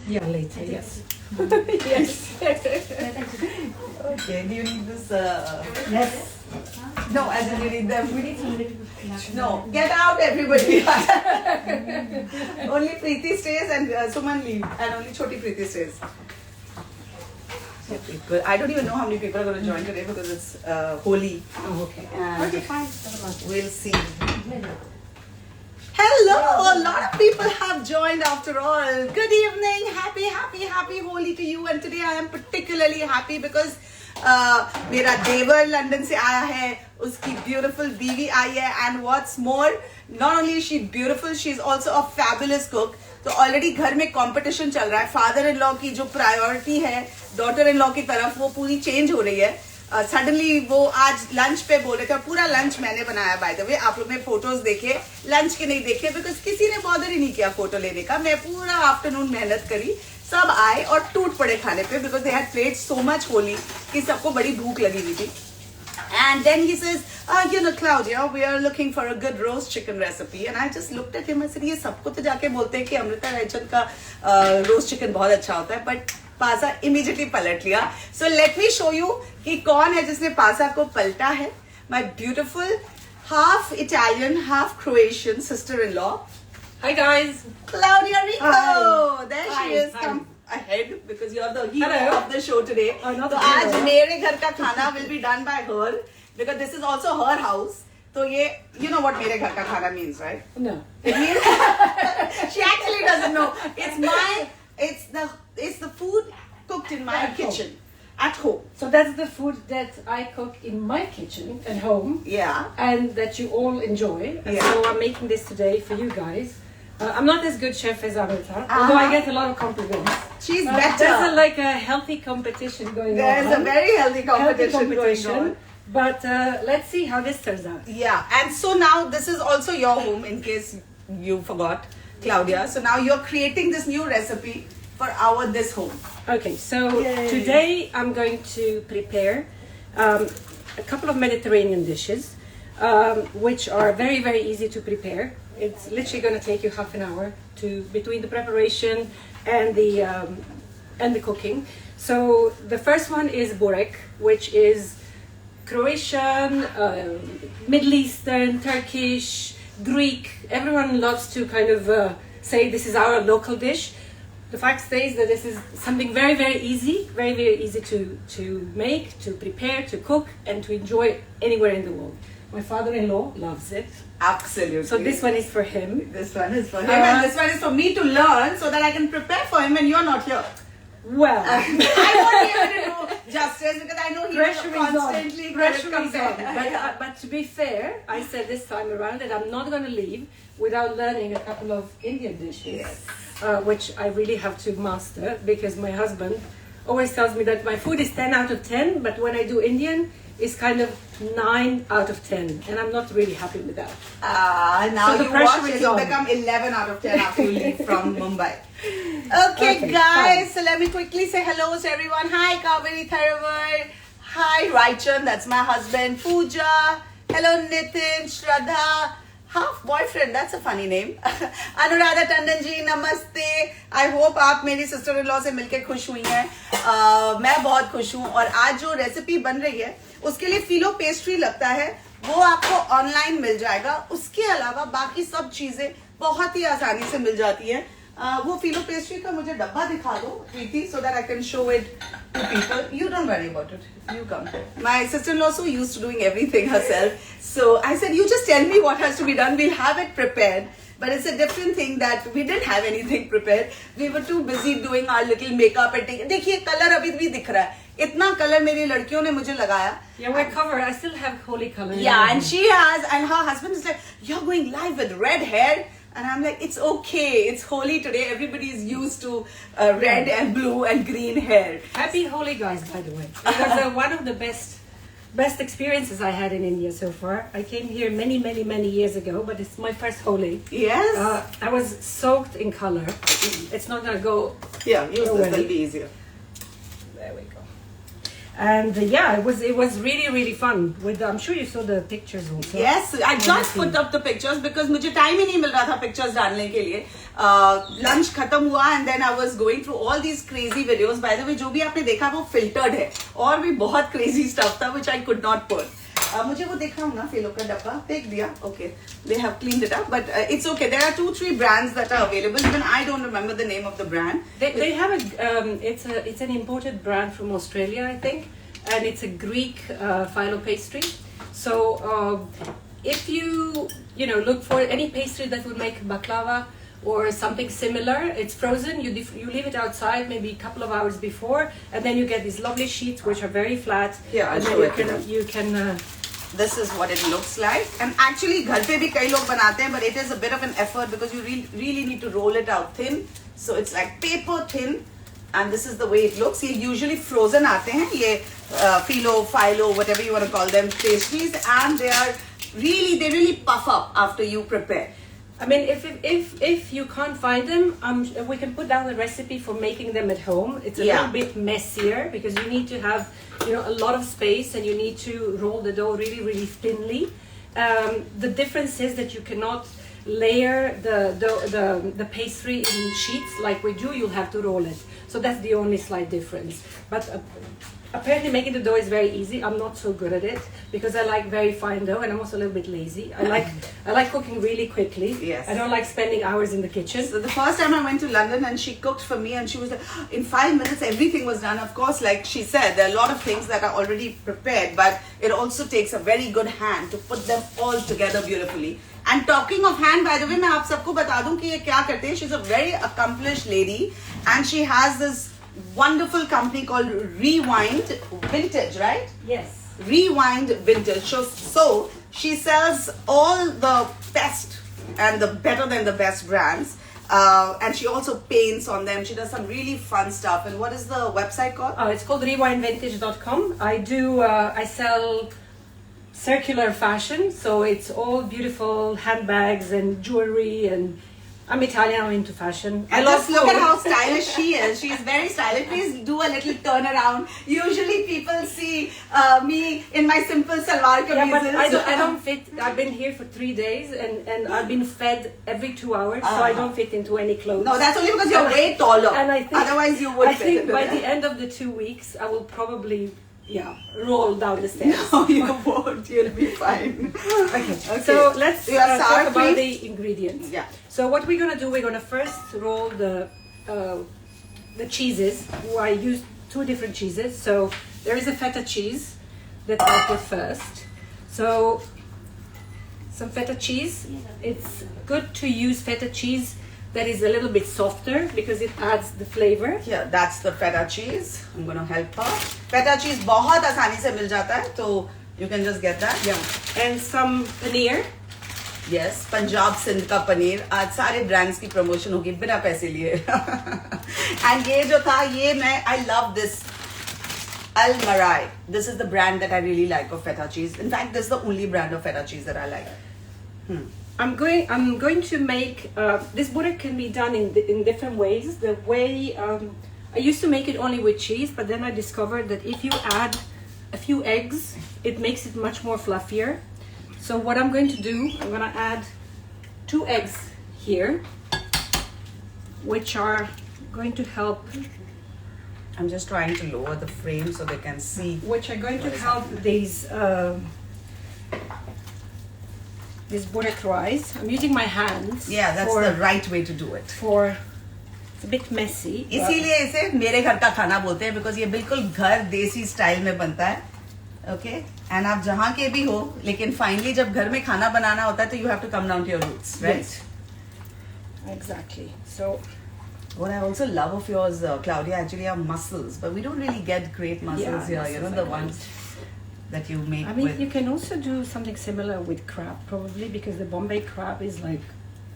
Yeah, later, yes. Yes. Okay, do you need this? Yes. No, as in you need them. We need some little. No, get out everybody. Only Preeti stays and Suman leave, and only Choti Preeti stays. Yeah, people. I don't even know how many people are going to join today because it's Holi. Oh, okay. And Okay, fine. we'll see. Hello, a lot of people have joined after all. Good evening, happy Holi to you. And today I am particularly happy because मेरा देवर London से आया है, उसकी beautiful बीवी आई है, and what's more, not only is she beautiful, she is also a fabulous cook. तो already घर में competition चल रहा है. Father-in-law की जो priority है daughter-in-law की तरफ वो पूरी change हो रही है. सडनली वो आज लंच पे बोल रहे थे, पूरा लंच मैंने बनाया बाय द वे. आप लोग ने फोटोज देखे, लंच के नहीं देखे बिकॉज किसी ने बॉदर ही नहीं किया फोटो लेने का. मैं पूरा आफ्टरनून मेहनत करी, सब आए और टूट पड़े खाने पे because they had played so much Holi कि सबको बड़ी भूख लगी हुई थी. And then he says, you know, Claudia, we are looking for a good roast chicken recipe. And I just looked at him. I said, ये सबको तो जाके बोलते हैं कि अमृता रायचंद का roast chicken बहुत अच्छा होता है. But पासा immediately पलट लिया. So let me show you कि कौन है जिसने पासा को पलटा है. My beautiful half Italian, half Croatian sister-in-law. Hi guys. Claudia Rico. Hi. There Hi. she is. Hi. Come ahead because you're the hero Hello. of the show today. Oh, not तो the hero. आज मेरे घर का खाना will be done by her because this is also her house. तो ये, you know what मेरे घर का खाना means, right? No. It means she actually doesn't know. It's the food cooked in my At home. kitchen at home. So that's the food that I cook in my kitchen at home. Yeah. And that you all enjoy. And Yeah. so I'm making this today for you guys. I'm not as good chef as Amrita, although I get a lot of compliments. She's better. There's like a healthy competition going on. There's a very healthy competition going on. But let's see how this turns out. Yeah, and so now this is also your home in case you forgot, Claudia. So now you're creating this new recipe for this home. Okay, so Yay. today I'm going to prepare a couple of Mediterranean dishes, which are very, very easy to prepare. It's literally going to take you half an hour between the preparation and the cooking. So the first one is Borek, which is Croatian, Middle Eastern, Turkish, Greek. Everyone loves to kind of say this is our local dish. The fact stays that this is something very, very easy, very, very easy to make, to prepare, to cook, and to enjoy anywhere in the world. My father-in-law loves it. Absolutely. So this one is for him. This one is for him, and this one is for me to learn so that I can prepare for him when you're not here. Well, I won't be able to do justice because I know he pressure will is on. constantly Pressure is on. compare. But to be fair, I said this time around that I'm not going to leave without learning a couple of Indian dishes, Yes. which I really have to master because my husband always tells me that my food is 10 out of 10, but when I do Indian, it's kind of 9 out of 10, and I'm not really happy with that. Now So the you pressure watch, is it'll on. become 11 out of 10 after you leave from Mumbai. Okay, Okay, guys, so let me quickly say hello to everyone. Hi, Kaveri Tharavar. Hi, Raichand, that's my husband. Pooja. Hello, Nitin, Shraddha. Half boyfriend, that's a funny name. Anuradha Tandon ji, namaste. I hope आप मेरी sister-in-law से मिलके खुश हुई हैं. मैं बहुत खुश हूँ और आज जो रेसिपी बन रही है उसके लिए फिलो पेस्ट्री लगता है, वो आपको ऑनलाइन मिल जाएगा. उसके अलावा बाकी सब चीजें बहुत ही आसानी से मिल जाती हैं. वो फिलो पेस्ट्री का मुझे डब्बा दिखा दो प्रीति, so that I can show it to people. You don't worry about it. You come. My sister-in-law so used to doing everything herself. So I said, you just tell me what has to be done. We'll have it prepared. But it's a different thing that we didn't have anything prepared. We were too busy doing our little makeup and देखिए colour अभी भी दिख रहा है. इतना colour मेरी लड़कियों ने मुझे लगाया. Yeah, we're covered. I still have holy color. Yeah, and she has, and her husband is like, you're going live with red hair. And I'm like, it's okay. It's Holi today. Everybody is used to red and blue and green hair. Happy Holi, guys, by the way. It was one of the best experiences I had in India so far. I came here many, many, many years ago, but it's my first Holi. Yes. I was soaked in color. It's not going to go. Yeah, use this. It'll be easier. There we go. And yeah, it was really fun. With I'm sure you saw the pictures also. Yes, I just put up the pictures because मुझे time ही नहीं मिल रहा था pictures डालने के लिए. Lunch खत्म हुआ and then I was going through all these crazy videos. By the way, जो भी आपने देखा वो filtered है और भी बहुत crazy stuff था which I could not put. मुझे वो दिखाऊं ना फिलो का डब्बा देख दिया. Okay, they have cleaned it up, but it's okay. There are 2-3 brands that are available. Even I don't remember the name of the brand. They have it's an imported brand from Australia, I think, and it's a Greek Filo pastry. So if you look for any pastry that would make baklava or something similar, it's frozen. You leave it outside maybe a couple of hours before, and then you get these lovely sheets which are very flat. Yeah, I'll and show then you can. This is what it looks like. And actually, घर पे भी कई लोग बनाते हैं, but it is a bit of an effort because you really need to roll it out thin. So it's like paper thin, and this is the way it looks. ये usually frozen आते हैं, ये Filo, whatever you want to call them, pastries, and they really puff up after you prepare. I mean, if you can't find them, we can put down the recipe for making them at home. It's a little bit messier because you need to have, a lot of space, and you need to roll the dough really thinly. The difference is that you cannot layer the pastry in sheets like we do. You'll have to roll it. So that's the only slight difference. But apparently making the dough is very easy. I'm not so good at it because I like very fine dough, and I'm also a little bit lazy. I like cooking really quickly. Yes. I don't like spending hours in the kitchen. So the first time I went to London and she cooked for me, and she was like, in 5 minutes everything was done. Of course, like she said, there are a lot of things that are already prepared, but it also takes a very good hand to put them all together beautifully. And talking of hand, by the way, मैं आप सबको बता दूं कि ये क्या करते हैं. She's a very accomplished lady, and she has this wonderful company called Rewind Vintage, right? Yes. Rewind Vintage. So she sells all the best and the better than the best brands, and she also paints on them. She does some really fun stuff. And what is the website called? Oh, it's called rewindvintage.com. I sell circular fashion, so it's all beautiful handbags and jewelry, and I'm Italian, I'm into fashion. And just look at how stylish she is. She's very stylish. Please do a little turnaround. Usually people see me in my simple salwar kameezes. Yeah, but I don't fit. I've been here for 3 days, and I've been fed every 2 hours, so I don't fit into any clothes. No, that's only because you're way taller. And I think, otherwise you would I fit think into by that. the end of the 2 weeks, I will probably roll down the stairs. No, you won't. You'll be fine. Okay. So let's talk about cream? the ingredients. Yeah. So what we're gonna do, we're gonna first roll the cheeses. I used 2 different cheeses. So there is a feta cheese that I'll put first. So some feta cheese. It's good to use feta cheese that is a little bit softer because it adds the flavor. Yeah, that's the feta cheese. I'm going to help her. Feta cheese बहुत आसानी से मिल जाता है, so you can just get that. Yeah. And some paneer. Yes, Punjab Sindh का पनीर. आज सारे brands की promotion होगी बिना पैसे लिए. And ये जो था, I love this Al Marai. This is the brand that I really like of feta cheese. In fact, this is the only brand of feta cheese that I like. I'm going to make this Borek can be done in different ways. The way I used to make it only with cheese, but then I discovered that if you add a few eggs, it makes it much more fluffier. So what I'm going to do, I'm going to add 2 eggs here, which are going to help. I'm just trying to lower the frame so they can see. Which are going to help these this Borek rice. I'm using my hands. Yeah, that's the right way to do it. It's a bit messy. इसीलिए इसे मेरे घर का खाना बोलते हैं because ये बिल्कुल घर देसी स्टाइल में बनता है. Okay? And आप जहाँ के भी हो, लेकिन finally जब घर में खाना बनाना होता है तो you have to come down to your roots, right? Yes. Exactly. So what I also love of yours, Claudia, actually are mussels, but we don't really get great mussels here. You know, the ones that you make. I mean, with. You can also do something similar with crab, probably, because the Bombay crab is like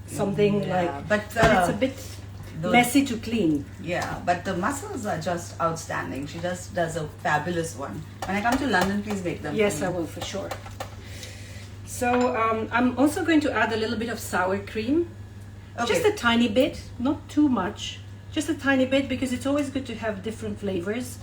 something but it's a bit messy to clean. Yeah, but the mussels are just outstanding. She just does a fabulous one. When I come to London, please make them. Yes, I will for sure. So I'm also going to add a little bit of sour cream. Okay. Just a tiny bit, not too much. Just a tiny bit, because it's always good to have different flavors.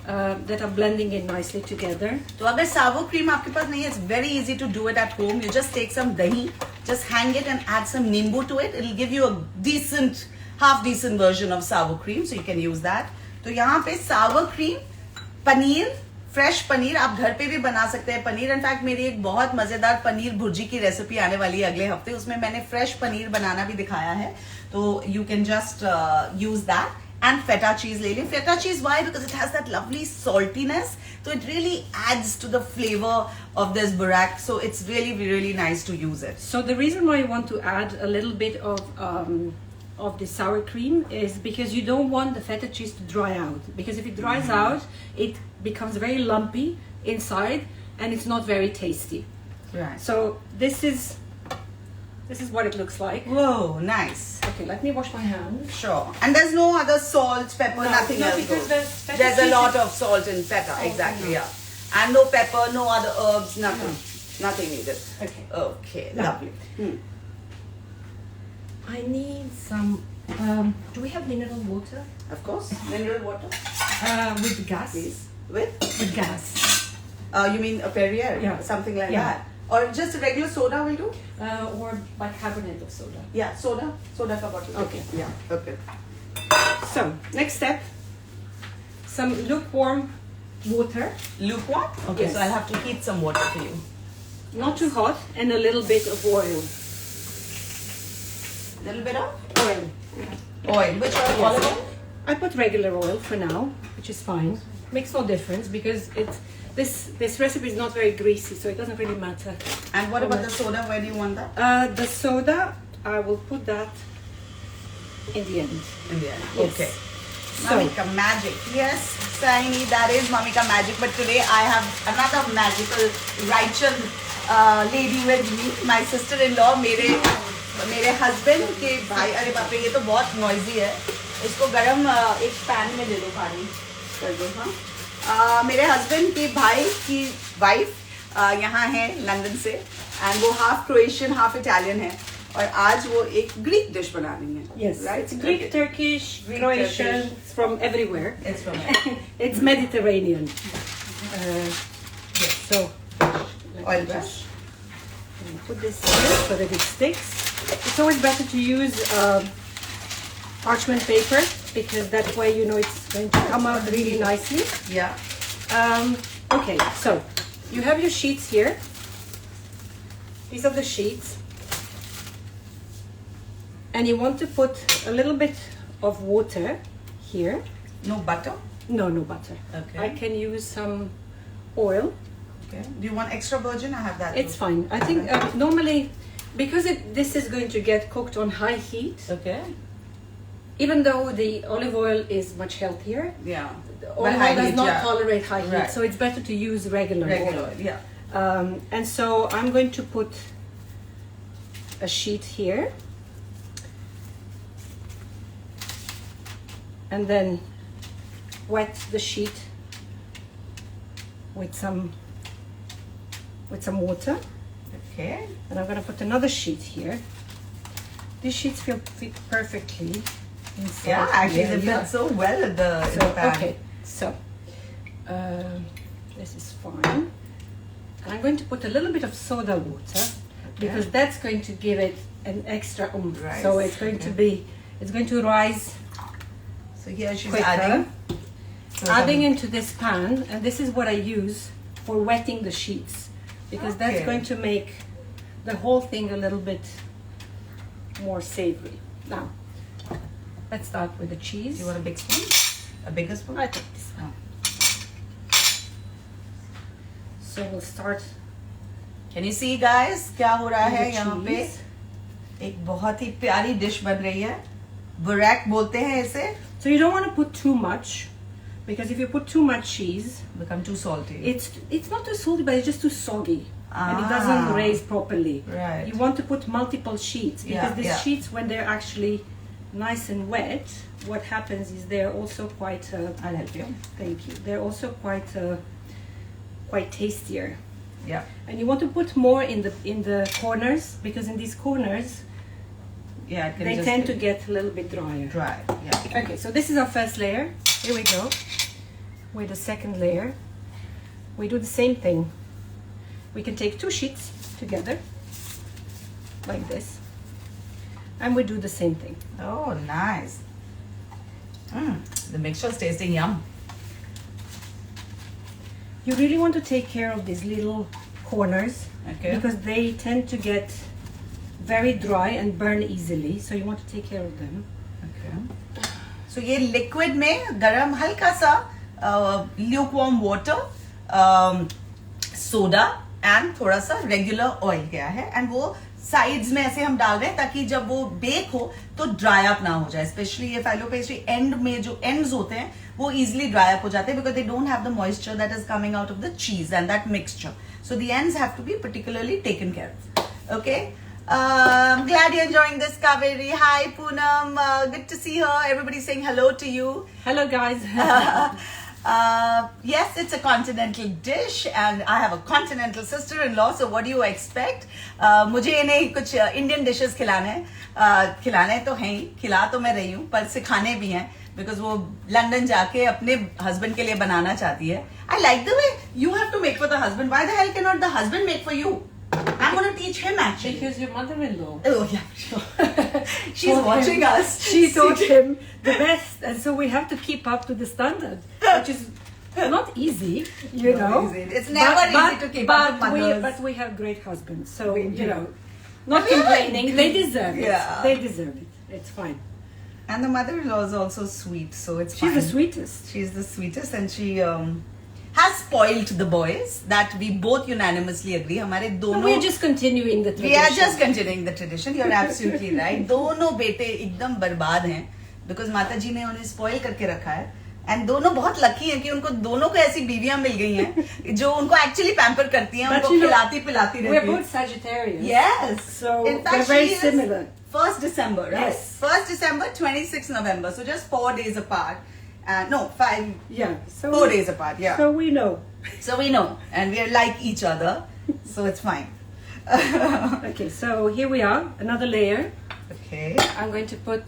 that are blending in nicely together. तो अगर sour cream आपके पास नहीं है, it's very easy to do it at home. You just take some dahi, just hang it and add some nimbu to it. It'll give you a decent, half decent version of sour cream, so you can use that. तो यहाँ पे sour cream, paneer, fresh paneer आप घर पे भी बना सकते हैं. पनीर इनफैक्ट मेरी एक बहुत मजेदार पनीर भुर्जी की रेसिपी आने वाली है अगले हफ्ते. उसमें मैंने फ्रेश पनीर बनाना भी दिखाया है, तो you can just use that. And feta cheese ले लें. Feta cheese why? Because it has that lovely saltiness, so it really adds to the flavor of this burek, so it's really nice to use it. So the reason why you want to add a little bit of the sour cream is because you don't want the feta cheese to dry out, because if it dries out it becomes very lumpy inside and it's not very tasty. Right. So this is what it looks like. Whoa, nice. Okay, let me wash my hands. Sure. And there's no other salt, pepper, nothing no, else. because goes. There's a lot of salt in feta, exactly, no. yeah. And no pepper, no other herbs, nothing. Nothing needed. Okay. Okay, lovely. I need some, do we have mineral water? Of course, mineral water. With gas. Please. With gas. You mean a Perrier? Yeah. Something like Yeah. that. Or just a regular soda will do? Or bicarbonate of soda. Yeah, soda. Soda ka bottle. Okay. Yeah, okay. So, next step, some lukewarm water. Lukewarm? Okay, Yes. so I'll have to heat some water for you. Not too hot, and a little bit of oil. Little bit of? Oil. Oil. Which oil? Yes. Olive oil? I put regular oil for now, which is fine. Makes no difference because this recipe is not very greasy, so it doesn't really matter. And what about the soda? Where do you want that? The soda, I will put that in the end. In the end. Yes. Okay. So, Mamika magic. Yes, Saini, that is Mamika magic. But today I have another magical Raichand lady with me. My sister-in-law, मेरे husband के भाई. अरे बाप रे, ये तो बहुत noisy है. इसको गरम एक pan में ले लो, पानी कर दो. हाँ. मेरे husband के भाई की wife यहाँ है लंदन से, and वो half Croatian, half Italian है. और आज वो एक Greek dish बना रही हैं. yes, right? it's Greek, Turkish, Croatian, it's from everywhere. It's from It's Mediterranean. Yes, so oil brush. put this here so that it sticks. It's always better to use parchment paper because that way you know it's going to come out really nicely. Yeah. Okay, so you have your sheets here. These are the sheets. And you want to put a little bit of water here. No butter? No, no butter. Okay. I can use some oil. Okay. Do you want extra virgin? I have that. It's fine. I think normally, because this is going to get cooked on high heat, Okay. even though the olive oil is much healthier, Yeah. the But olive high oil does heat, not yeah. tolerate high heat, Right. so it's better to use regular Regular oil. oil. Yeah. And so I'm going to put a sheet here. And then wet the sheet with some water. Okay. And I'm going to put another sheet here. These sheets fit perfectly inside. Yeah, actually they yeah. fit so well in the pan. Okay, so this is fine. And I'm going to put a little bit of soda water because that's going to give it an extra oomph. Rise. So it's going to be, it's going to rise So here she's quicker. adding. Adding into this pan, and this is what I use for wetting the sheets because that's Okay. going to make the whole thing a little bit more savory. Now, let's start with the cheese. Do you want a big spoon? A bigger spoon? I take this one. So we'll start. Can you see guys क्या हो रहा है with the यहाँ पे? cheese. एक बहुत ही प्यारी dish बन रही है. Borek बोलते हैं इसे. So you don't want to put too much because if you put too much cheese, Become too salty. it's not too salty, but it's just too soggy. And it Ah. doesn't raise properly. Right. You want to put multiple sheets because Yeah, these yeah. sheets, when they're actually nice and wet, what happens is they're also quite. I'll help you. Thank you. They're also quite tastier. Yeah. And you want to put more in the corners because in these corners Yeah. It can they just tend to get a little bit drier. dry. Yeah. Okay, so this is our first layer. Here we go. with the second layer. We do the same thing. We can take 2 sheets together, like this, and we do the same thing. Oh, nice. The mixture is tasting yum. You really want to take care of these little corners, Okay. because they tend to get very dry and burn easily, so you want to take care of them. Okay. So ये liquid में गरम हल्का सा lukewarm water, soda and थोड़ा सा regular oil गया है, and वो sides में ऐसे हम डाल रहे हैं ताकि जब वो bake हो तो dry up ना हो जाए. Especially ये phyllo pastry end में जो ends होते हैं वो easily dry up हो जाते हैं because they don't have the moisture that is coming out of the cheese and that mixture. So the ends have to be particularly taken care of. Okay. Glad you're enjoying this, Kaveri. Hi, Poonam. Good to see her. Everybody's saying hello to you. Hello guys. Yes, it's a continental dish and I have a continental sister-in-law, so what do you expect? मुझे इन्हें कुछ Indian dishes खिलाने तो हैं ही, खिला तो मैं रही हूँ, पर सिखाने भी हैं, because वो लंदन जाके अपने husband के लिए बनाना चाहती है. I like the way you have to make for the husband. Why the hell cannot the husband make for you? I'm going to teach him actually. Because your mother-in-law. Oh yeah, sure. She's watching us. She taught him the best, and so we have to keep up to the standard, which is not easy, you know. Easy. It's never easy to keep up with mothers. But we have great husbands, so We do. you know, not complaining. They deserve it. Yeah. They deserve it. It's fine. And the mother-in-law is also sweet, so it's She's fine. the sweetest. She's the sweetest, and she has spoiled the boys. That we both unanimously agree. हमारे दोनों. We're just continuing the tradition. We are just continuing the tradition. You're absolutely right. दोनों बेटे एकदम बर्बाद हैं, because माता जी ने उन्हें spoil करके रखा है. And दोनों बहुत lucky हैं कि उनको दोनों को ऐसी बीवियां मिल गई हैं जो उनको actually pamper करती हैं, उनको खिलाती पिलाती रहती हैं. We're both Sagittarius. Yes. So in fact, we're very she is similar. 1st December, right? Yes. 1st December, 26th November. So just 4 days apart. No, 5. Yeah. So 4 days apart. Yeah. So we know. So we know, and we are like each other, so it's fine. Okay. So here we are. Another layer. Okay. I'm going to put.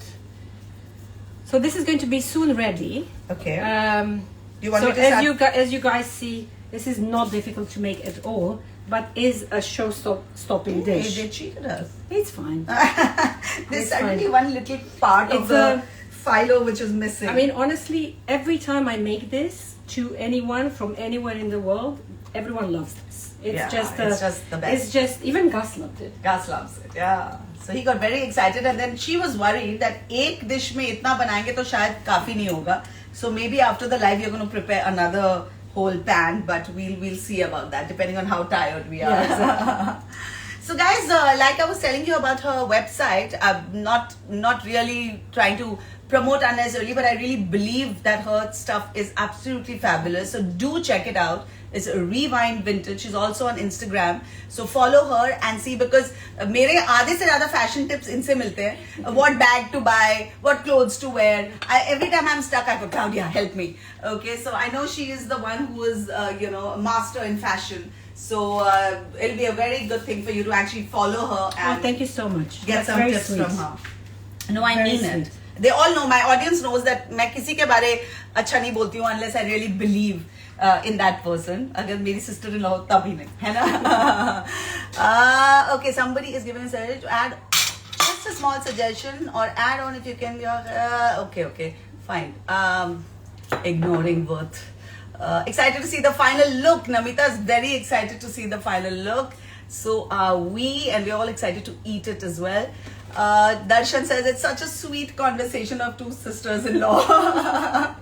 So this is going to be soon ready. Okay. Do you want me to start? as you guys see, this is not difficult to make at all, but is a show-stopping dish. They cheated us. It's fine. There's It's certainly fine. one little part of It's the phyllo which is missing. I mean, honestly, every time I make this to anyone from anywhere in the world, everyone loves this. It's just the best. It's just even Gus loved it. Gus loves it. Yeah. So he got very excited, and then she was worried that एक dish में इतना बनाएंगे तो शायद काफी नहीं होगा. So maybe after the live you're going to prepare another whole pan, but we'll see about that depending on how tired we are. Yeah, exactly. So guys, like I was telling you about her website, I'm not really trying to promote unnecessarily, but I really believe that her stuff is absolutely fabulous. So do check it out. It's a Rewind Vintage. She's also on Instagram. So follow her and see, because मेरे आधे से ज़्यादा fashion tips इनसे मिलते हैं. What bag to buy, what clothes to wear. Every time I'm stuck, I go, Claudia, help me. Okay, so I know she is the one who is, a master in fashion. So it'll be a very good thing for you to actually follow her and Thank you so much. get That's some very tips sweet. from her. No, I Very mean sweet. it. They all know, my audience knows that मैं किसी के बारे अच्छा नहीं बोलती हूँ unless I really believe in that person. अगर मेरी sister-in-law हो तभी नहीं, है ना? Okay, somebody is giving a suggestion to add just a small suggestion or add on if you can. Okay, fine. Ignoring both. Excited to see the final look. Namita is very excited to see the final look. So are we, and we're all excited to eat it as well. Darshan says it's such a sweet conversation of two sisters-in-law.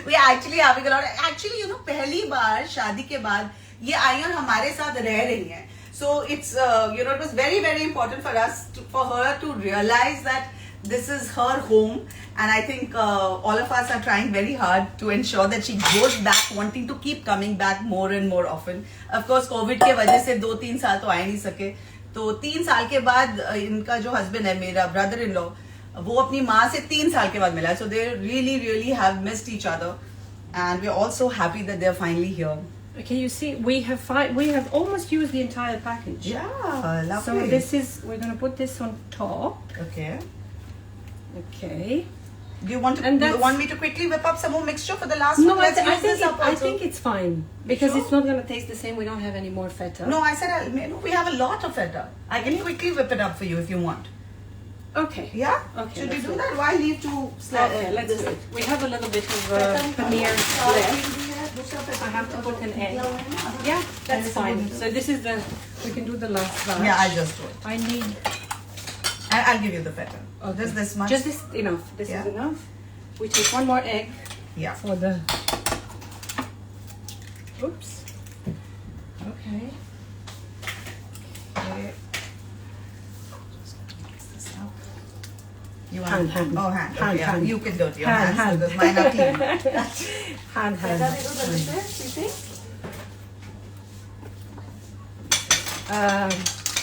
We are actually having a lot. Actually, पहली बार शादी के बाद ये आई और हमारे साथ रह रही हैं. So it's it was very, very important for us for her to realize that this is her home, and I think all of us are trying very hard to ensure that she goes back, wanting to keep coming back more and more often. Of course, COVID के वजह से 2-3 साल तो आ नहीं सके. तो 3 साल के बाद इनका जो husband है, मेरा brother-in-law, वो अपनी माँ से 3 साल के बाद मिला. So they really have missed each other, and we're also happy that they're finally here. Okay, you see, we have almost used the entire package. Yeah, lovely. So we're going to put this on top. Okay. Okay. Do you want me to quickly whip up some more mixture for the last No, one? I think it's fine because Sure? it's not going to taste the same. We don't have any more feta. No, I said we have a lot of feta. I can quickly whip it up for you if you want. Okay. Yeah? Okay. Should we do that? Why leave to Okay, let's do it. We have a little bit of paneer left. I have to put an egg. Yeah, that's fine. So this is we can do the last batch. Yeah, I just do it. I need... I'll give you the feta. Oh, this much? Just this enough. This is enough. We take one more egg. Yeah. For the... Oops. Okay. You want hand. Oh, hand. Hand, okay, hand. You can do it. Your Hand, hands, hand. because mine are clean. hand.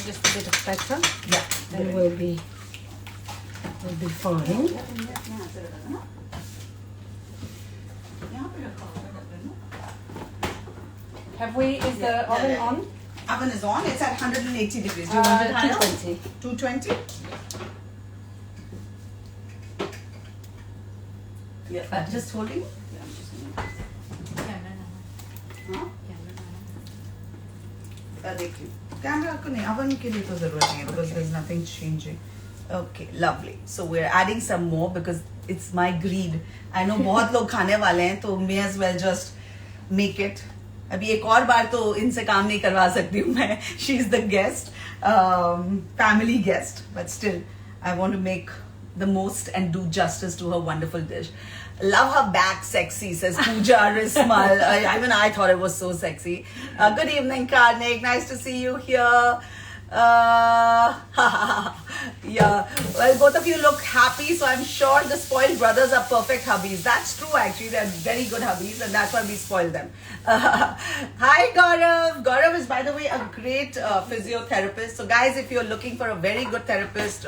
Just a bit of feta. Yeah. Then we'll be fine. Is the oven on? Oven is on. It's at 180 degrees. Do you want it higher? 220. 220? Yeah. Just holding? देखिए camera को नहीं oven के लिए तो जरूरत नहीं है because there's nothing changing. Okay, lovely. So we're adding some more because it's my greed. I know बहुत लोग खाने वाले हैं तो may as well just make it. अभी एक और बार तो इनसे काम नहीं करवा सकती हूँ मैं. She is the guest, family guest, but still I want to make the most and do justice to her wonderful dish. Love her back sexy, says Pooja Rismal. I thought it was so sexy. Good evening, Karnik. Nice to see you here. Yeah, well, both of you look happy, so I'm sure the spoiled brothers are perfect hubbies. That's true, actually. They're very good hubbies, and that's why we spoil them. Hi, Gaurav. Gaurav is, by the way, a great physiotherapist. So, guys, if you're looking for a very good therapist,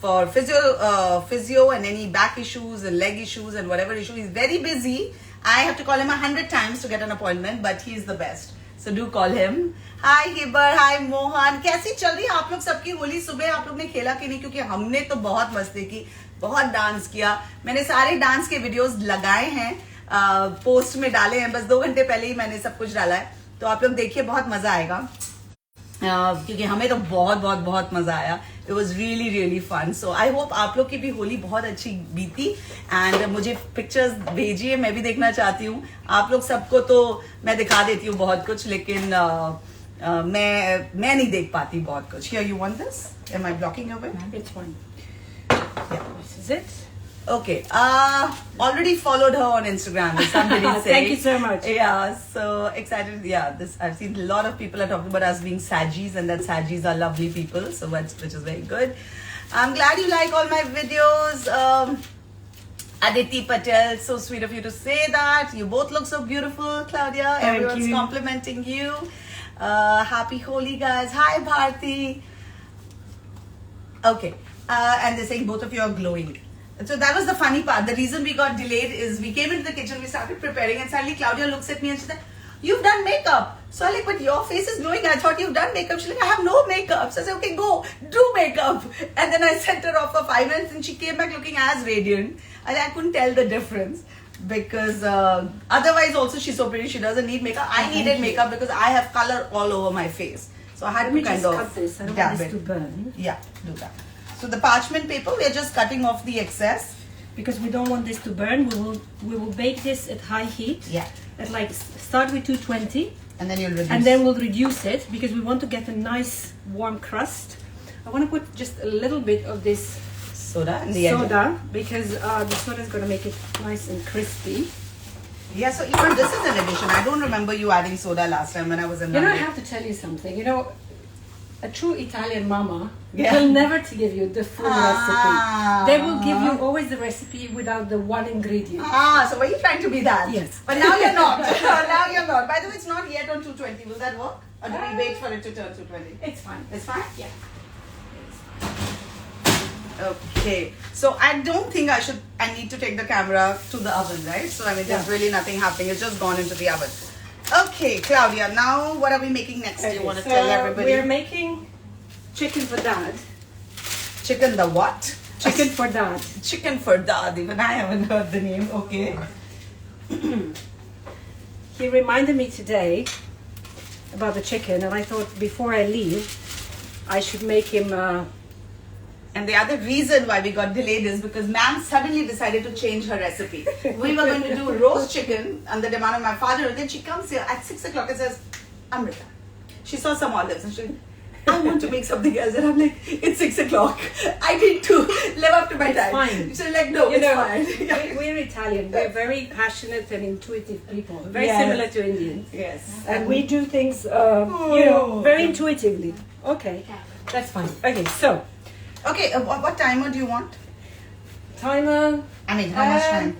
for physio and any back issues and leg issues and whatever issue. He's very busy. I have to call him 100 times to get an appointment, but he's the best. So do call him. Hi Hibar, hi Mohan. कैसी चल रही है आप लोग सबकी होली? सुबह आप लोग ने खेला कि नहीं? क्योंकि हमने तो बहुत मस्ती की, बहुत डांस किया. मैंने सारे डांस के वीडियोस लगाए हैं, पोस्ट में डाले हैं. बस 2 घंटे पहले ही मैंने सब कुछ डाला है. तो आप लोग देखिए, बहुत मजा आएगा. क्योंकि हमें तो बहुत मजा आया. It was really fun. So I hope आप लोग की भी होली बहुत अच्छी बीती. And मुझे pictures भेजिए, मैं भी देखना चाहती हूँ. आप लोग सबको तो मैं दिखा देती हूँ बहुत कुछ, लेकिन मैं नहीं देख पाती बहुत कुछ. Here, you want this? Am I blocking your way? It's fine. Yeah. This is it. Okay. Already followed her on Instagram. Somebody say. Thank you so much. Yeah, so excited. Yeah, I've seen a lot of people are talking about us being Sajis, and that Sajis are lovely people. So which is very good. I'm glad you like all my videos. Aditi Patel, so sweet of you to say that. You both look so beautiful, Claudia. Everyone's complimenting you. Happy Holi, guys. Hi, Bharti. Okay, and they're saying both of you are glowing. So that was the funny part. The reason we got delayed is we came into the kitchen, we started preparing, and suddenly Claudia looks at me and she said, "You've done makeup." So I'm like, "But your face is glowing. I thought you've done makeup." She's like, "I have no makeup." So I said, "Okay, go, do makeup." And then I sent her off for 5 minutes and she came back looking as radiant. And I couldn't tell the difference because otherwise also she's so pretty. She doesn't need makeup. I needed makeup because I have color all over my face. So I had to kind of cut this. I don't want this to burn. Yeah, do that. So the parchment paper, we are just cutting off the excess. Because we don't want this to burn, we will bake this at high heat. Yeah. At start with 220. And then you'll reduce. And then we'll reduce it because we want to get a nice warm crust. I want to put just a little bit of this soda in the end. Because the soda is going to make it nice and crispy. Yeah, so even this is an addition. I don't remember you adding soda last time when I was in London. I have to tell you something. A true Italian mama will never give you the full recipe. They will give you always the recipe without the one ingredient. So were you trying to be that? Yes. But now you're not. Now you're not. By the way, it's not yet on 220. Will that work? Or do we wait for it to turn 220? It's fine. It's fine? Yeah. Okay. So I don't think I need to take the camera to the oven, right? So I mean, there's really nothing happening. It's just gone into the oven. Okay, Claudia, now what are we making next? Do you want to tell everybody? We're making chicken for Dad. Chicken the what? Chicken for dad. Chicken for dad. Even I haven't heard the name. Okay. He reminded me today about the chicken, and I thought before I leave, I should make him. And the other reason why we got delayed is because ma'am suddenly decided to change her recipe. We were going to do roast chicken on the demand of my father, and then she comes here at 6 o'clock and says, Amrita, she saw some olives and she said, I want to make something else. And I'm like, it's 6 o'clock. I need to live up to my time. Fine. She's like, no, You it's know, fine. we're Italian. We're very passionate and intuitive people. Very Yes. similar to Indians. Yes. And we do things, very intuitively. Okay, that's fine. Okay, so Okay, what timer do you want? timer. I mean, how much time?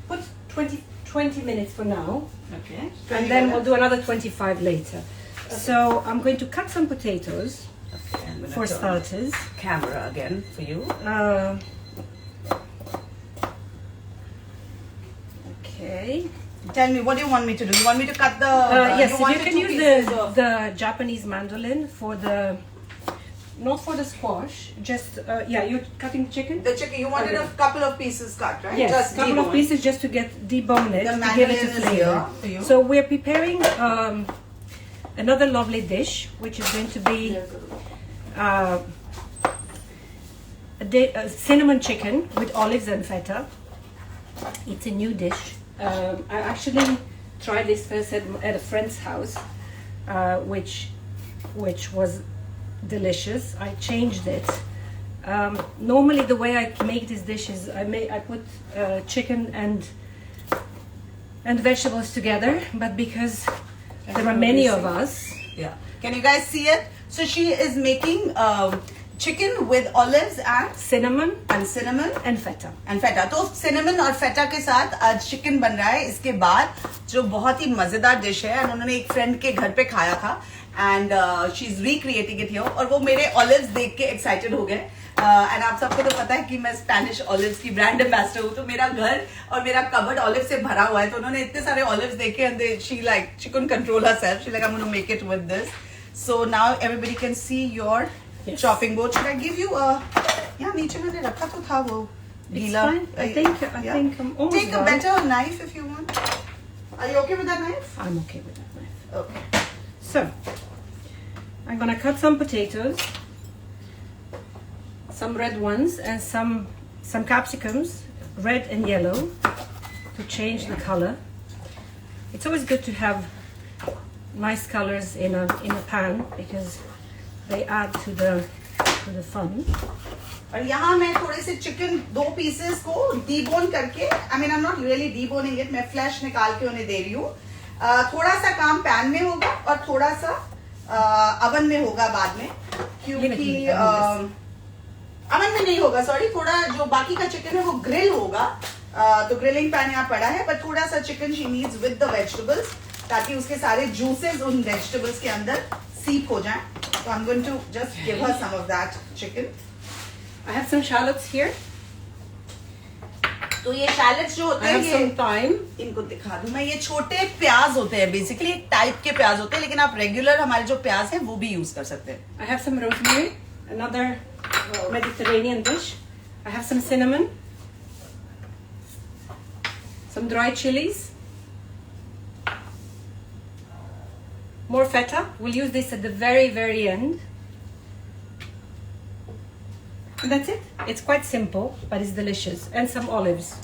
Put 20 minutes for now, Okay. and then we'll do another 25 later. So I'm going to cut some potatoes Okay, I'm gonna for turn starters. camera again for you. Okay. Tell me, what do you want me to do? You want me to cut the... Yes, want you the can two use pieces of- the Japanese mandolin for the, not for the squash, just, you're cutting chicken? The chicken, you wanted Okay. a couple of pieces cut, right? Yes, Just a couple of debone. pieces just to get debone it, The to give it a mandolin is flavor. here for you. So we're preparing another lovely dish, which is going to be a cinnamon chicken with olives and feta. It's a new dish. I actually tried this first at a friend's house, which was delicious. I changed it. Normally, the way I make this dish is I put chicken and vegetables together, but because there are many of us. Yeah. Can you guys see it? So she is making chicken with olives and Cinnamon cinnamon and feta. and feta. तो cinnamon और feta के साथ आज chicken बन रहा है. इसके बाद जो बहुत ही मजेदार डिश है, and उन्होंने एक फ्रेंड के घर पे खाया था, and she's recreating it here. और वो मेरे olives देख के excited हो गए. एंड आप सबको तो पता है कि मैं स्पेनिश ऑलिव्स की ब्रांड एम्बेसडर हूँ, तो मेरा घर और मेरा कबर्ड ऑलिव से भरा हुआ है. तो उन्होंने इतने सारे ऑलिव्स देखे and she couldn't control herself. She like, I'm going to make it with this. So now everybody can see your chopping board. Should I give you a... यहाँ नीचे मैंने रखा तो था वो गीला. fine. I think I'm almost Take a done. better knife if you want. Are you okay with that knife? I'm okay with that knife. Okay. So I'm gonna cut some potatoes, some red ones, and some capsicums, red and yellow, to change the color. It's always good to have nice colors in a pan because they add to the fun. और यहाँ मैं थोड़े से chicken 2 pieces को डीबोन करके, I mean I'm not really deboning it, मैं flash निकाल के उन्हें दे रही हूँ. थोड़ा सा काम पैन में होगा और थोड़ा सा अवन में होगा बाद में, क्योंकि अवन में नहीं होगा, सॉरी. थोड़ा जो बाकी का चिकन है वो ग्रिल होगा. तो ग्रिलिंग पैन यहाँ पड़ा है, पर थोड़ा सा chicken she needs with the vegetables, ताकि उसके सारे जूसेस उन वेजिटेबल्स के अंदर सीप हो जाएं. So I'm going to just give her some of that chicken. I have some shallots here. तो ये शैलेट्स जो होते I हैं have ये some thyme. इनको दिखा दूं मैं. ये छोटे प्याज होते हैं, बेसिकली एक टाइप के प्याज होते हैं, लेकिन आप रेगुलर हमारे जो प्याज हैं वो भी यूज कर सकते हैं. I have some rosemary, another Mediterranean dish. I have some cinnamon, some dried chilies, more feta. We'll use this at the very, very end. And that's it. It's quite simple, but it's delicious. And some olives.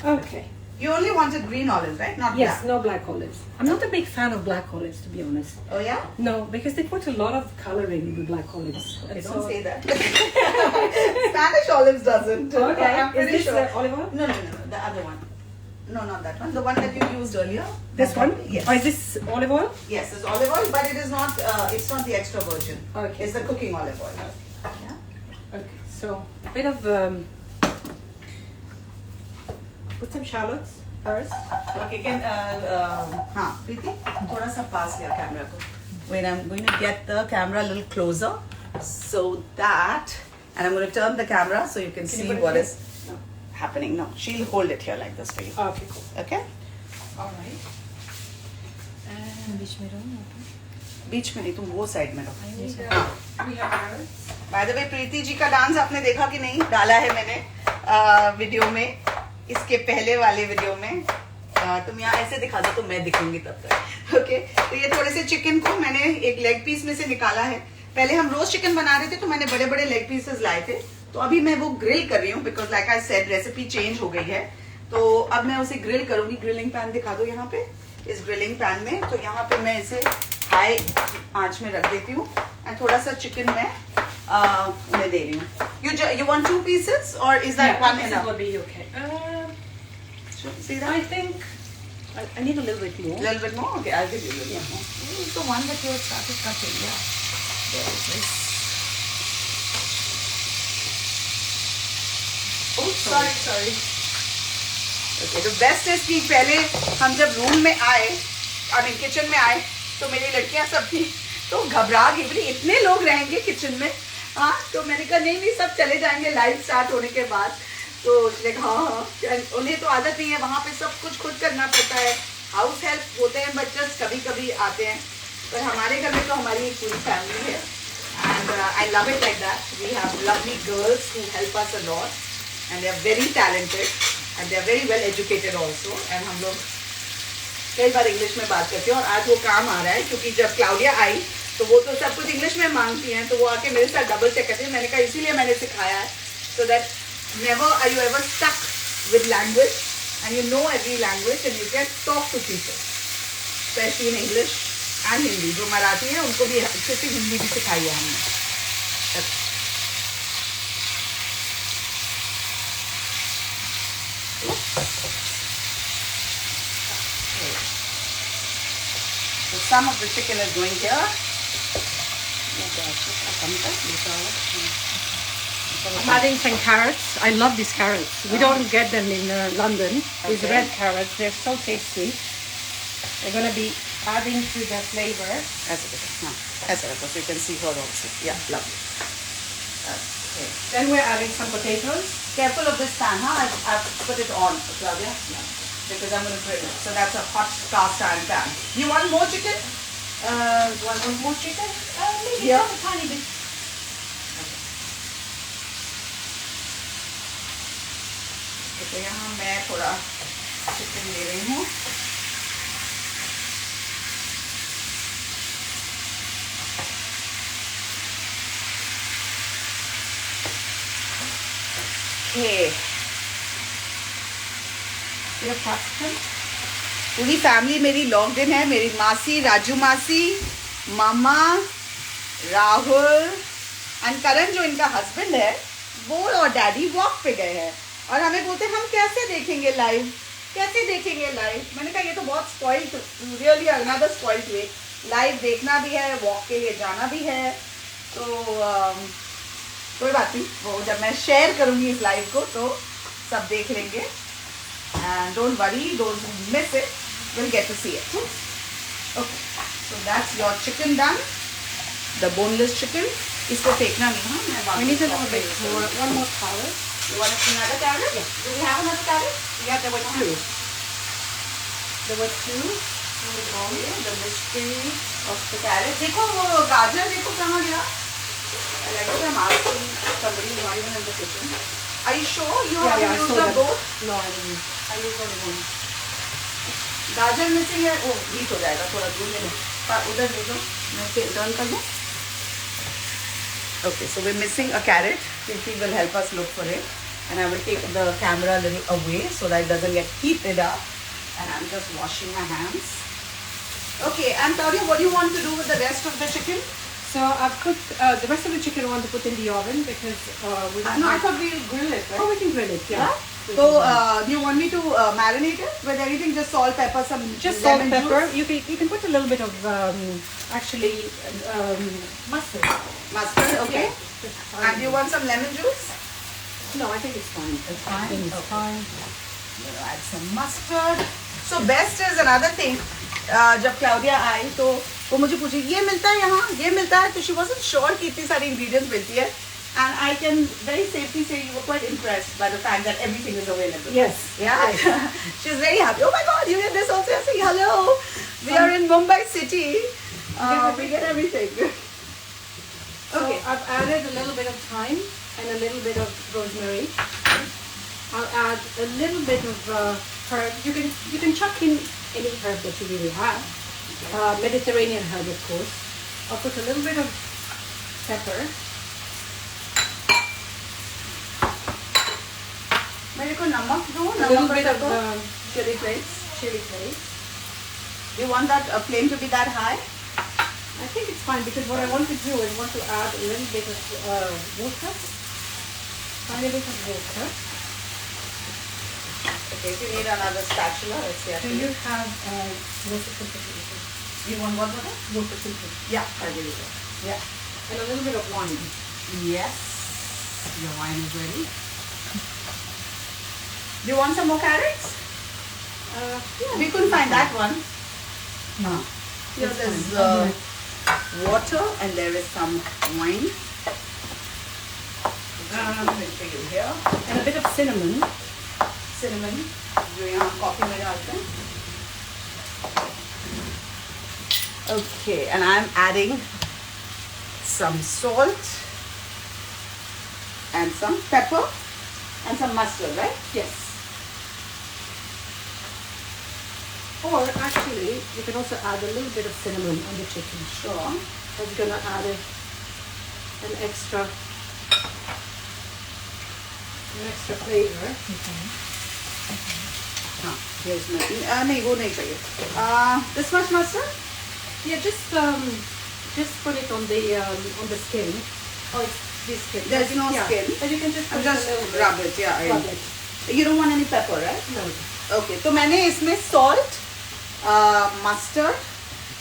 Okay. You only wanted green olives, right? Not Yes, black. no black olives. I'm not a big fan of black olives, to be honest. Oh yeah? No, because they put a lot of coloring in the black olives. Okay, And don't so- say that. Spanish olives doesn't. Okay, I'm is pretty this sure. olive oil? No, the other one. No, not that one. The one that you used earlier. This That one? Yes. Or is this olive oil? Yes, it's olive oil, but it is not. It's not the extra virgin. Okay. It's the cooking olive oil. Yeah. Okay, so a bit of put some shallots first. Okay, can हाँ प्रीति थोड़ा सा पास लिया camera को. Wait, I'm going to get the camera a little closer so that, and I'm going to turn the camera so you can see put it what here? is happening. No, she'll hold it here like this for you. Okay, cool. Okay? All right. And बीच में नहीं, तुम वो side में रहो. I need हाँ. We have carrots. By the way Preeti ji का dance आपने देखा कि नहीं? डाला है मैंने वीडियो में, इसके पहले वाले वीडियो में। तुम यहाँ ऐसे दिखा दो तो मैं दिखूंगी तब तक। ओके, तो ये थोड़े से चिकन को मैंने एक लेग पीस में से निकाला है। पहले हम रोस्ट चिकन बना रहे थे तो मैंने बड़े बड़े लेग पीसेस लाए थे, तो अभी मैं वो ग्रिल कर रही हूँ because like I said recipe change हो गई है। तो अब मैं उसे ग्रिल करूंगी। ग्रिलिंग पैन दिखा दो यहाँ पे, इस ग्रिलिंग पैन में। तो यहाँ पे मैं इसे हाई आंच में रख देती हूँ एंड थोड़ा सा चिकन मैं दे रही हूँ। You want 2 pieces or is that one enough? That will be okay. See that? I think I need a little bit more. Little bit more? Okay, I'll give you a little bit more. This is the one that you started cutting, yeah. There it is. Oh, sorry. Okay, the best is कि पहले हम जब room में आए, kitchen में आए, तो मेरी लड़कियां सब थी, तो घबरा गई, बोली इतने लोग रहेंगे किचन में। हाँ, तो मैंने कहा नहीं सब चले जाएंगे लाइव स्टार्ट होने के बाद। तो हाँ, उन्हें तो आदत नहीं है, वहाँ पे सब कुछ खुद करना पड़ता है। हाउस हेल्प होते हैं बच्चे, कभी कभी आते हैं, पर हमारे घर में तो हमारी एक पूरी फैमिली है and I love it like that. We have lovely girls who help us a lot and they are very talented and they are very well educated also. एंड हम लोग कई बार इंग्लिश में बात करते हैं और आज वो काम आ रहा है क्योंकि जब क्लाउडिया आई तो वो तो सब कुछ इंग्लिश में मांगती हैं, तो वो आके मेरे साथ डबल चेक करती है। मैंने कहा इसीलिए मैंने सिखाया है, so that never are you ever stuck with language and you know every language and you can talk to people, especially in English and Hindi। जो मराठी है उनको भी अच्छे से हिंदी भी सिखाई है हमने। So some of the chicken is going here. I'm adding some carrots. I love these carrots. We don't get them in London. These red carrots, they're so tasty. We're going to be adding to the flavor. So you can see her also. Yeah, lovely. Okay. Then we're adding some potatoes. Careful of this pan, huh? I've put it on, Claudia. Yeah. Because I'm going to grill it. So that's a hot cast iron pan. You want more chicken? Want more chicken? Maybe Yeah. just a tiny bit. तो यहाँ मैं थोड़ा chicken ले रही हूँ। Okay. पूरी family मेरी locked in है। मेरी मासी, राजू मासी, मामा, राहुल एंड करण जो इनका हस्बैंड है, वो और डैडी वॉक पे गए हैं और हमें बोलते हम कैसे देखेंगे लाइव, कैसे देखेंगे लाइव। मैंने कहा ये तो बहुत स्पॉइल्ड, रियली अनदर स्पॉइल्ड वे। लाइव देखना भी है, वॉक के लिए जाना भी है, तो कोई बात नहीं, वो जब मैं शेयर करूँगी इस लाइव को तो सब देख लेंगे। And don't worry, those who miss it will get to see it. Okay, so that's your chicken done, the boneless chicken. इसको फेंकना नहीं, हाँ? We need a little bit more, one more carrot. You want another carrot? Yes. Do we have another carrot? Yeah, there were two. There were two. Okay, the mystery of the carrot. देखो वो गाजर देखो कहाँ गया? Like I'm asking somebody not even in the kitchen. Are you sure you have used the both? No, I didn't. I used only one. गाजर missing है, वो heat हो जाएगा, थोड़ा दूर ले लो, पर उधर ले लो, मैं टर्न कर दूँ। Okay, so we're missing a carrot. Preeti will help us look for it, and I will take the camera a little away so that it doesn't get heated up. And I'm just washing my hands. Okay, and Claudia, what do you want to do with the rest of the chicken? So I've put the rest of the chicken I want to put in the oven because we don't No, I have... thought we'll grill it, right? Oh, we can grill it, yeah. So, do you want me to marinate it with anything? Just salt, pepper, some Just salt, lemon pepper. juice? You can put a little bit of actually mustard. Mustard, okay. Yeah. And do you want some lemon juice? No, I think it's fine. It's fine? I think it's Okay. fine. We'll add some mustard. So best is another thing. जब Claudia आई तो वो मुझे पूछी ये मिलता है यहाँ, ये मिलता है, तो she wasn't sure कि इतनी सारी ingredients मिलती है. And I can very safely say you were quite impressed by the fact that everything is available. Yes. Yeah. She's very happy. Oh my God, you get this also. I say hello. We are in Mumbai city. We get everything. So Okay. I've added a little bit of thyme and a little bit of rosemary. I'll add a little bit of herb. You can chuck in any herb that you really have. Mediterranean herb, of course. I'll put a little bit of pepper. मेरे को नमक दो, A little नमक bit of chili flakes. chili flakes. Do you want that flame to be that high? I think it's fine because what I want to do is want to add a little bit of water. Tiny bit of water. Okay, if you need another spatula, let's see. Do you have water filter? You want what water? Water filter. Yeah, I'll give you that. Yeah. And a little bit of wine. Yes. Your wine is ready. Do you want some more carrots? Yeah. We couldn't find that one. No. Here That's there's fine. water and there is some wine. For you here. And a bit of cinnamon. Cinnamon. जो यहाँ coffee में डालते हैं. Okay, and I'm adding some salt and some pepper and some mustard, right? Yes. Or actually, you can also add a little bit of cinnamon on the chicken. Sure. That's gonna add an extra flavor. हाँ, here's my नहीं वो नहीं चाहिए. This much mustard? Yeah, just put it on the skin. Oh, it's this skin. There's no Yeah. skin. But you can just put Just it a little bit. rub it, yeah. Rub it. You don't want any pepper, right? No. Okay, तो मैंने इसमें salt, mustard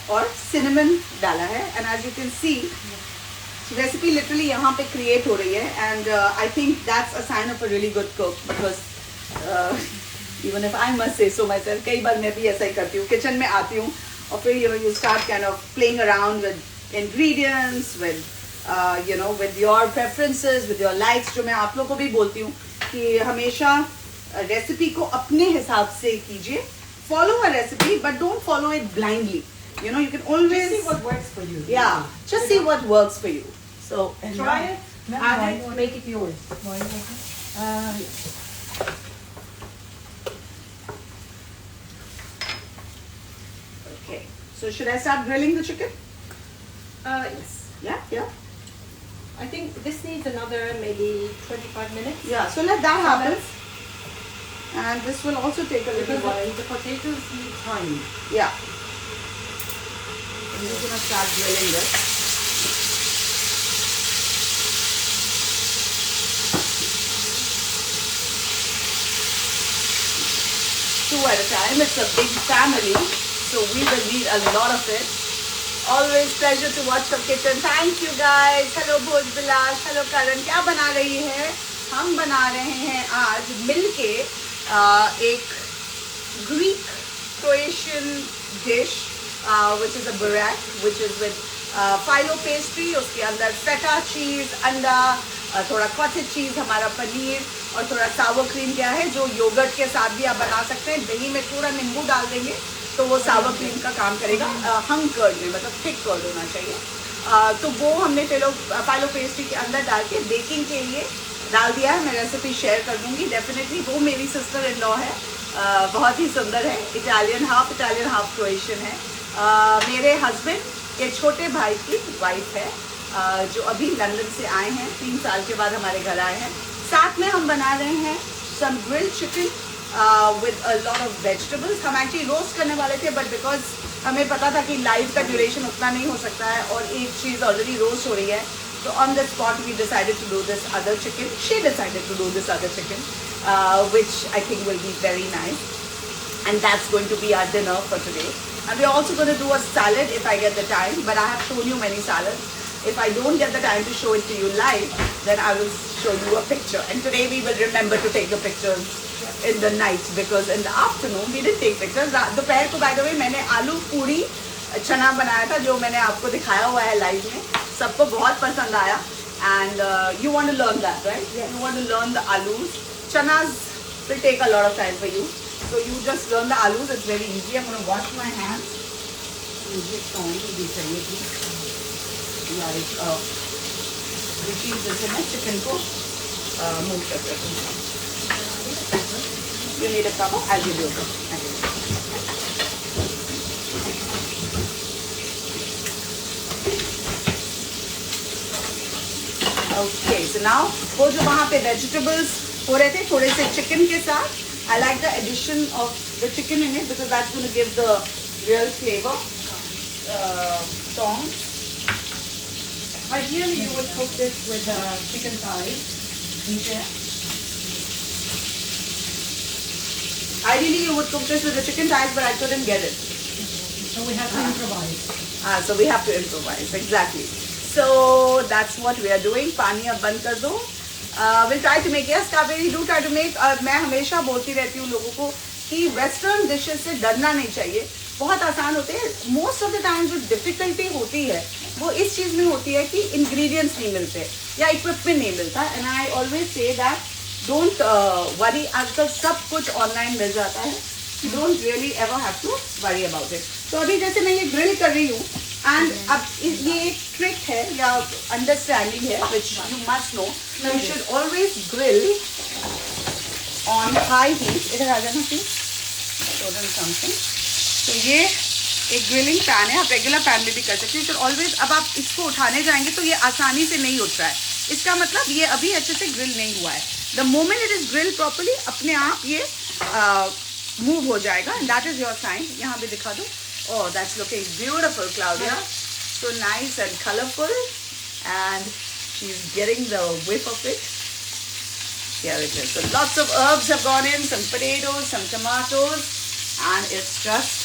और cinnamon डाला है. And as you can see, recipe literally यहाँ पे create हो रही है. And I think that's a sign of a really good cook because even if I must say so myself, कई बार मैं भी ऐसा ही करती हूँ. Kitchen में आती हूँ और फिर you start kind of playing around with ingredients, with with your preferences, with your likes. जो मैं आप लोगों को भी बोलती हूँ कि हमेशा रेसिपी को अपने हिसाब से कीजिए. Follow a recipe, but don't follow it blindly. You can always Just see what works for you. yeah, just see what works for you. So Try it, add it, make it yours. Okay. So should I start grilling the chicken? Yes. Yeah. I think this needs another maybe 25 minutes. Yeah. So let that happen. And this will also take a little Because while. the potatoes need time. Yeah. I'm just gonna start grilling this. Two at a time. It's a big family, so we will need a lot of it. Always pleasure to watch from kitchen. Thank you guys. Hello Bhoj Bilas. Hello Karan. क्या बना रही है? हम बना रहे हैं आज मिलके एक Greek Croatian dish, which is a Borek, which is with Filo pastry. उसके अंदर Feta cheese, अंडा, थोड़ा Cottage cheese, हमारा पनीर और थोड़ा sour cream क्या है जो योगर्ट के साथ भी आप बना सकते हैं. दही में थोड़ा नींबू डाल देंगे तो वो sour cream का काम करेगा. हंग कर्ड में मतलब थिक कर्ड होना चाहिए. तो वो हमने फाइलो पेस्ट्री के अंदर डाल के बेकिंग के लिए डाल दिया है. मैं रेसिपी शेयर कर दूंगी डेफिनेटली. वो मेरी सिस्टर इन लॉ है, बहुत ही सुंदर है. इटालियन हाफ क्रोएशियन है. मेरे हस्बैंड के छोटे भाई की वाइफ है, जो अभी लंदन से आए हैं. 3 साल के बाद हमारे घर आए हैं. साथ में हम बना रहे हैं some grilled chicken with a lot of vegetables. हम एक्चुअली रोस्ट करने वाले थे बट बिकॉज हमें पता था कि लाइव का ड्यूरेशन उतना नहीं हो सकता है और एक चीज़ ऑलरेडी रोस्ट हो रही है. So on the spot we decided to do this other chicken. She decided to do this other chicken, which I think will be very nice. And that's going to be our dinner for today. And we're also going to do a salad if I get the time. But I have shown you many salads. If I don't get the time to show it to you live, then I will show you a picture. And today we will remember to take the pictures in the night because in the afternoon we didn't take pictures. दोपहर को by the way मैंने आलू पूरी चना बनाया था जो मैंने आपको दिखाया हुआ है लाइव में. सबको बहुत पसंद आया. And you want to learn that, right? Yes. You want to learn the alus. Chanas will take a lot of time for you. So you just learn the alus. It's very easy. I'm going to wash my hands. Like इसी वजह से मैं chicken को move कर देती हूँ. You need a cover? I'll give you a cover. Okay, so now वो जो वहाँ पे vegetables हो रहे थे थोड़े से chicken के साथ, I like the addition of the chicken in it because that's going to give the real flavor. Tongs. Ideally, you would cook this with chicken thighs. Okay. Ideally, you would cook this with the chicken thighs, but I couldn't get it. So we have to improvise. So we have to improvise, exactly. So that's what we are doing. पानी अब बंद कर दो. We'll try to make, yes, Kaveri, do try to make. मैं हमेशा बोलती रहती हूँ लोगों को कि वेस्टर्न डिशेस से डरना नहीं चाहिए. बहुत आसान होते हैं. मोस्ट ऑफ द टाइम जो डिफिकल्टी होती है वो इस चीज़ में होती है कि इंग्रेडिएंट्स नहीं मिलते या इक्विपमेंट नहीं मिलता. And I always say that don't worry. आजकल सब कुछ ऑनलाइन मिल जाता है. You don't really ever have to worry about it. तो अभी जैसे मैं ये ग्रिल कर रही हूँ and अब ये एक ट्रिक है या अंडरस्टैंडिंग है which you must know. You should always grill on high heat. इधर आ जाना please. Something. तो ये एक ग्रिलिंग पैन है. आप रेगुलर पैन में भी कर सकते हैं. You should always. अब आप इसको उठाने जाएंगे तो ये आसानी से नहीं उठ रहा है. इसका मतलब ये अभी अच्छे से ग्रिल नहीं हुआ है. The moment it is grilled properly, अपने आप ये मूव हो जाएगा. And that is your sign. यहाँ भी दिखा दो. Oh, that's looking beautiful, Claudia. So nice and colorful. And she's getting the whip of it. Here it is. So lots of herbs have gone in, some potatoes, some tomatoes, and it's just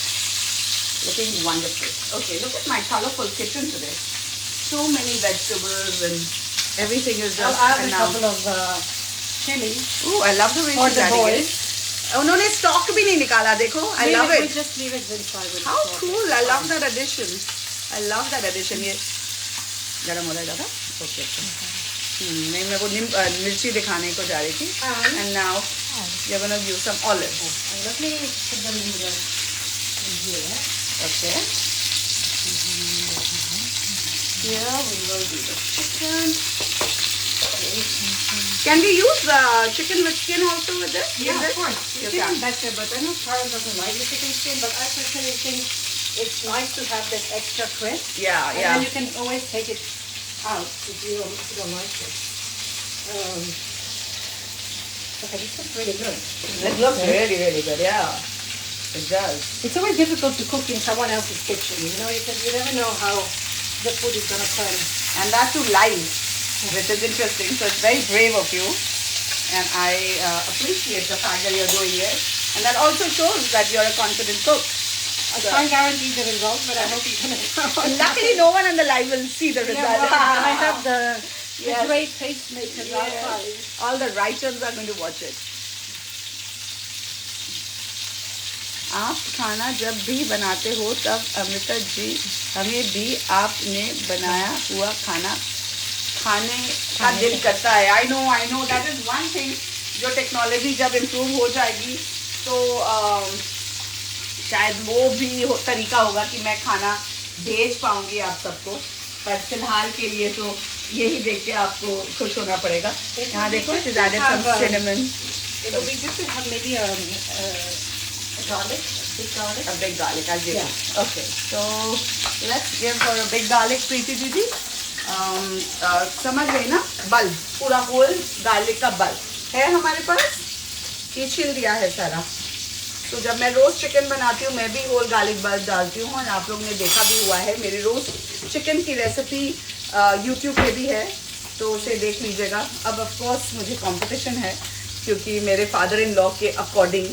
looking wonderful. Okay, look at my colorful kitchen today. So many vegetables and everything is just. I'll add a couple of chili. Oh, I love the way she's adding it. उन्होंने stock भी नहीं निकाला. देखो, I love it. Just leave it inside. How cool! I love that addition. I love that addition. ये गरम हो रहा है ज़्यादा. Okay. नहीं मैं वो मिर्ची दिखाने को जा रही थी. And now you're gonna use some olives. Let me put them in here. Okay. Here we will do the chicken. Can we use chicken with skin also with this? Yeah, of course. Yes, Chicken better, but I know Karen doesn't like the chicken skin, but I personally think it's nice to have that extra crisp. Yeah, and then you can always take it out if you don't like it. Okay, this looks really good. It looks really, really good, yeah. It does. It's always difficult to cook in someone else's kitchen, you know, because you never know how the food is going to turn. And that too live, which is interesting. So it's very brave of you. And I appreciate the fact that you're doing it. And that also shows that you're a confident cook. I can't guarantee the result, but I hope you can. Luckily, no one on the live will see the result. Yeah, well, I have the great tastemakers outside. All the writers are going to watch it. आप खाना जब भी बनाते हो तब अमृता जी हमें भी आपने बनाया हुआ खाना खाने का दिल करता है. I know that is one thing. जो टेक्नोलॉजी जब इम्प्रूव हो जाएगी तो शायद वो भी तरीका होगा कि मैं खाना भेज पाऊंगी आप सबको. पर फिलहाल के लिए तो यही देख के आपको खुश होना पड़ेगा. यहाँ देखो she's added some cinnamon. It would be good to have maybe garlic, big garlic. A big garlic, I'll give you. Okay, so let's give her a big garlic, Preeti Didi. समझ गई ना? बल्ब, पूरा whole garlic का bulb है हमारे पास. ये छिल दिया है सारा. तो जब मैं रोस्ट चिकन बनाती हूँ मैं भी होल गार्लिक बल्ब डालती हूँ. और आप लोग ने देखा भी हुआ है मेरी रोस्ट चिकन की रेसिपी यूट्यूब पे भी है, तो उसे देख लीजिएगा. अब ऑफ कोर्स मुझे कंपटीशन है क्योंकि मेरे फादर इन लॉ के अकॉर्डिंग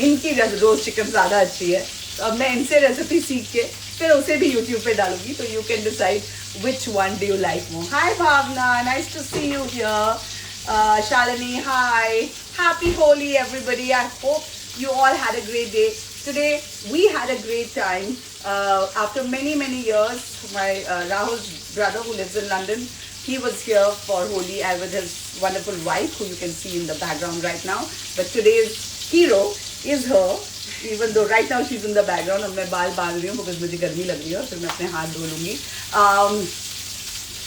इनकी रोस्ट चिकन ज़्यादा अच्छी है. तो अब मैं इनसे रेसिपी सीख के फिर उसे भी यूट्यूब पे डालूंगी. तो you can decide which one do you like more. Hi Bhavna, nice to see you here. Shalini, hi. Happy Holi, everybody. I hope you all had a great day. Today, we had a great time. After many, many years, my Rahul's brother who lives in London, he was here for Holi with his wonderful wife, who you can see in the background right now. But today's hero is her, even though right now she's in the background. अब मैं बाल बांध रही हूँ because मुझे गर्मी लग रही है और फिर मैं अपने हाथ धो लूँगी.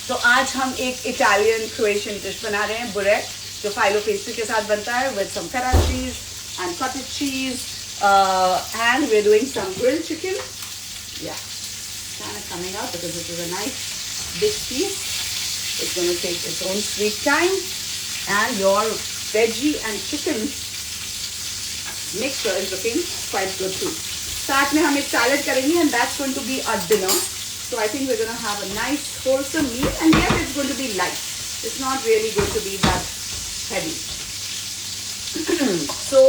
तो आज हम एक इटालियन क्रोएशियन डिश बना रहे हैं, बुरेक, जो फाइलो पेस्ट्री के साथ बनता है with some Feta cheese and cottage cheese, and we're doing some grilled chicken. Yeah, kind of coming out because it is a nice big piece. It's going to take its own sweet time, and your veggie and chicken mixture is looking quite good too. साथ में हम एक salad करेंगे, and that's going to be our dinner. So I think we're going to have a nice wholesome meal, and yes, it's going to be light. It's not really going to be that heavy. So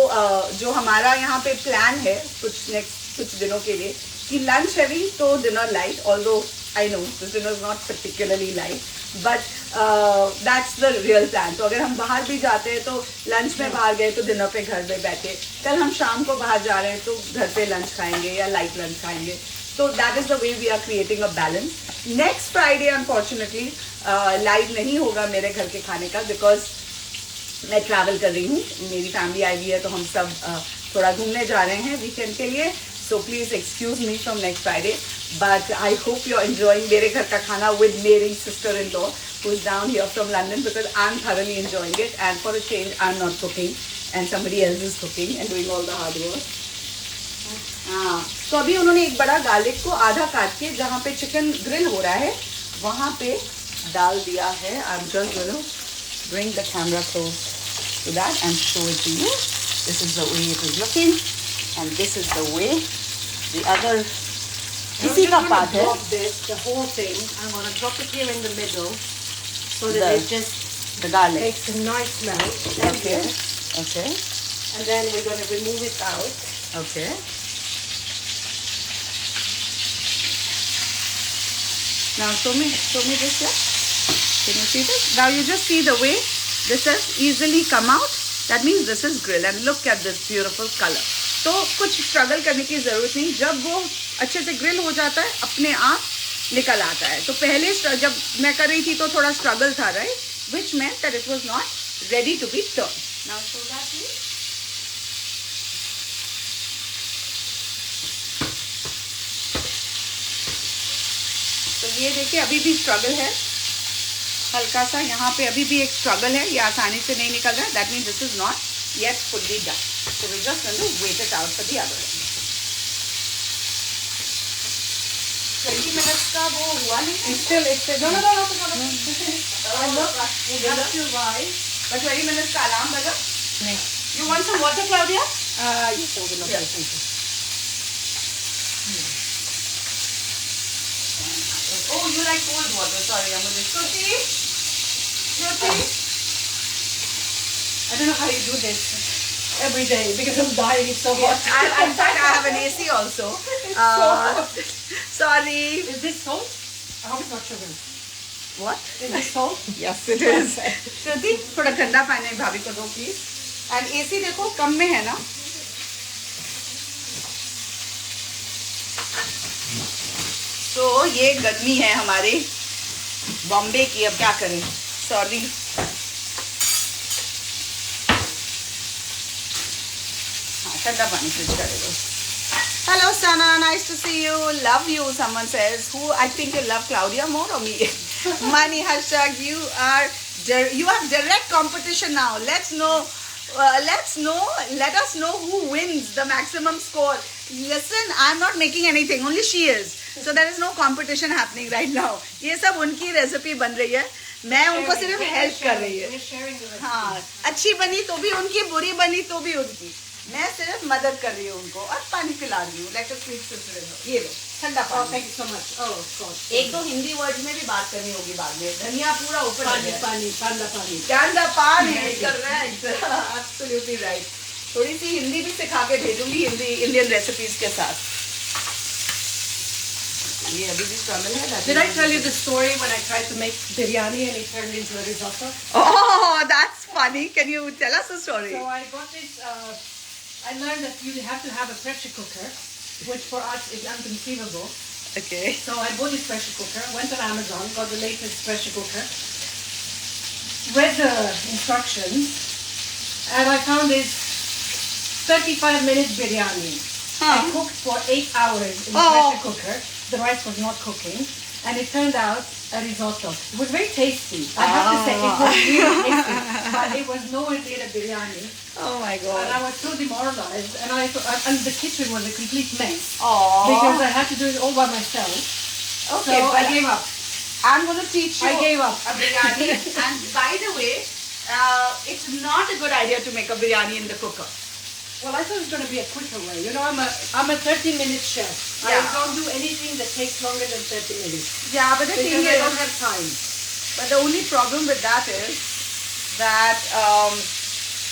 जो हमारा यहाँ पे plan है कुछ दिनों के लिए कि lunch heavy तो dinner light. Although I know this dinner is not particularly light, but that's the real plan. तो अगर हम बाहर भी जाते हैं तो lunch में बाहर गए तो dinner पे घर में बैठे. कल हम शाम को बाहर जा रहे हैं तो घर पे lunch खाएंगे या light lunch खाएंगे. So that is the way we are creating a balance. Next Friday, unfortunately, live नहीं होगा मेरे घर के खाने का because मैं travel कर रही हूँ. मेरी family आई हुई है तो हम सब थोड़ा घूमने जा रहे हैं weekend के लिए. So please excuse me from next Friday. But I hope you're enjoying मेरे घर का खाना with मेरी sister-in-law who is down here from London because I'm thoroughly enjoying it. And for a change, I'm not cooking and somebody else is cooking and doing all the hard work. हाँ, तो अभी उन्होंने एक बड़ा garlic को आधा काट के जहाँ पे चिकन ग्रिल हो रहा है वहाँ पे डाल दिया है. I'm just going to bring the camera close to that and show it to you. This is the way it is looking, and this is the way the other. इसी का पार्ट है. The whole thing. I'm going to drop it here in the middle so that it just the garlic makes a nice smell. Okay. Okay. And then we're going to remove it out. Okay. Now show me this here. Can you see this? Now you just see the way this has easily come out. That means this is grill, and look at this beautiful color. तो कुछ struggle करने की जरूरत नहीं. जब वो अच्छे से grill हो जाता है अपने आप निकल आता है. तो पहले जब मैं कर रही थी तो थोड़ा struggle था, right? Which meant that it was not ready to be turned. Now show that please. तो ये देखिए अभी भी स्ट्रगल है हल्का सा. यहाँ पे अभी भी एक स्ट्रगल है. ये आसानी से नहीं निकल रहा है. That means this is not yet fully done. So we just going to wait it out for the other. 20 minutes का वो हुआ नहीं. It's no. I look. You have to rise. But 20 minutes का अलार्म बजा. नहीं. You want some water, Claudia? Yes, I will love it. Thank you. Oh, you like cold water. Sorry, I'm going to... Shruti? I don't know how you do this every day because I'm dying. It's so hot. In fact, I have an AC also. It's so hot. Sorry. Is this salt? I hope it's not sugar. What? Is this salt? Yes, it is. Shruti, थोड़ा ठंडा पानी भाभी को दो please. And AC देखो कम में है ना? तो ये गर्मी है हमारे बॉम्बे की. अब क्या करें. सॉरी. हाँ ठंडा पानी फ्रिज कर दो. Hello Sana, nice to see you. Love you. Someone says. Who? I think you love Claudia more or me? Money hashtag. You have direct competition now. Let us know who wins the maximum score. Listen, I'm not making anything. Only she is. So there is no competition happening right now. ये सब उनकी recipe बन रही है. मैं उनको सिर्फ help कर रही है. हाँ अच्छी बनी तो भी उनकी, बुरी बनी तो भी उनकी. मैं सिर्फ मदद कर रही हूँ उनको और पानी पिला रही हूँ. Like a sweet sister. ये लो ठंडा पानी. Oh, thank you so much. Oh, of course. एक दो हिंदी वर्ड में भी बात करनी होगी बाद में. धनिया पूरा ऊपर. पानी कर रहे हैं. Absolutely right. थोड़ी सी हिंदी भी सिखा के भेजूंगी इंडियन रेसिपीज के साथ. ये अभी भी स्ट्रगल है. Did I tell you the story when I tried to make biryani and it turned into a risotto? Oh, that's funny. Can you tell us the story? So I got this. I learned that you have to have a pressure cooker, which for us is inconceivable. Okay. So I bought this pressure cooker. Went on Amazon, got the latest pressure cooker. Read the instructions, and I found this 35-minute biryani. I cooked for 8 hours in the pressure cooker. The rice was not cooking. and it turned out a risotto. It was very tasty. I have to say, it was really tasty, but it was nowhere near a biryani. Oh my And God. I was so demoralized, and the kitchen was a complete mess Oh. because I had to do it all by myself. Okay, so but I gave up. I'm going to teach you I gave up. a biryani. And by the way, it's not a good idea to make a biryani in the cooker. Well, I thought it was going to be a quicker way. You know, I'm a 30-minute chef. Yeah. I don't do anything that takes longer than 30 minutes. Yeah, but the thing Because I is, don't have time. but the only problem with that is that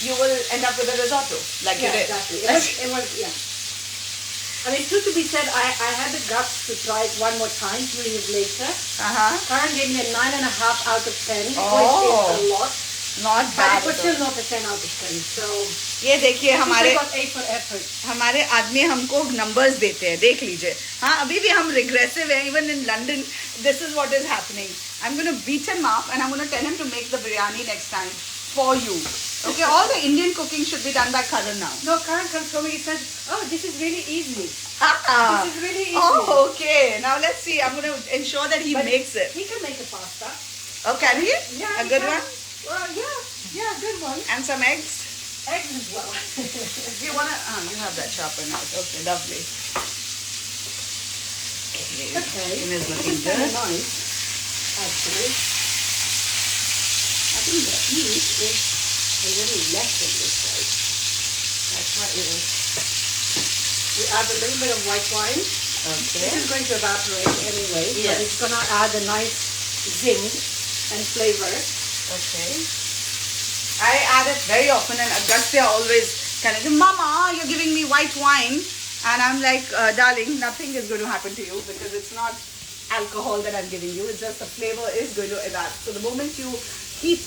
you will end up with a risotto like you Yeah, did. exactly. It was, yeah. I mean, true to be said, I had the guts to try it one more time 2 years later. Karen gave me a 9.5 out of 10, which is a lot. Not But bad. it was still not a 10 out of 10. So, ये देखिए I got 8 for effort. हमारे आदमी हमको numbers देते हैं, देख लीजिए. हाँ, अभी भी हम regressive हैं. Even in London, this is what is happening. I'm going to beat him up and I'm going to tell him to make the biryani next time for you. Okay, all the Indian cooking should be done by Karan now. No, Karen comes to me, he says, oh, this is really easy. This is really easy. Oh, okay. Now let's see. I'm going to ensure that he makes it. He can make a pasta. Oh, can he? Yeah, A good one? Well, yeah, good one. And some eggs? Eggs as well. You want to? You have that sharper knife. Okay, lovely. Okay. It is looking It's good. kind of nice, actually. I think the heat is a little less than this side. That's what it is. We add a little bit of white wine. Okay. This is going to evaporate anyway, Yes. but it's going to add a nice zing and flavor. Okay. I add it very often, and Agastya always kind of, Mama, you're giving me white wine. And I'm like, darling, nothing is going to happen to you because it's not alcohol that I'm giving you. It's just the flavor is going to evaporate. So the moment you heat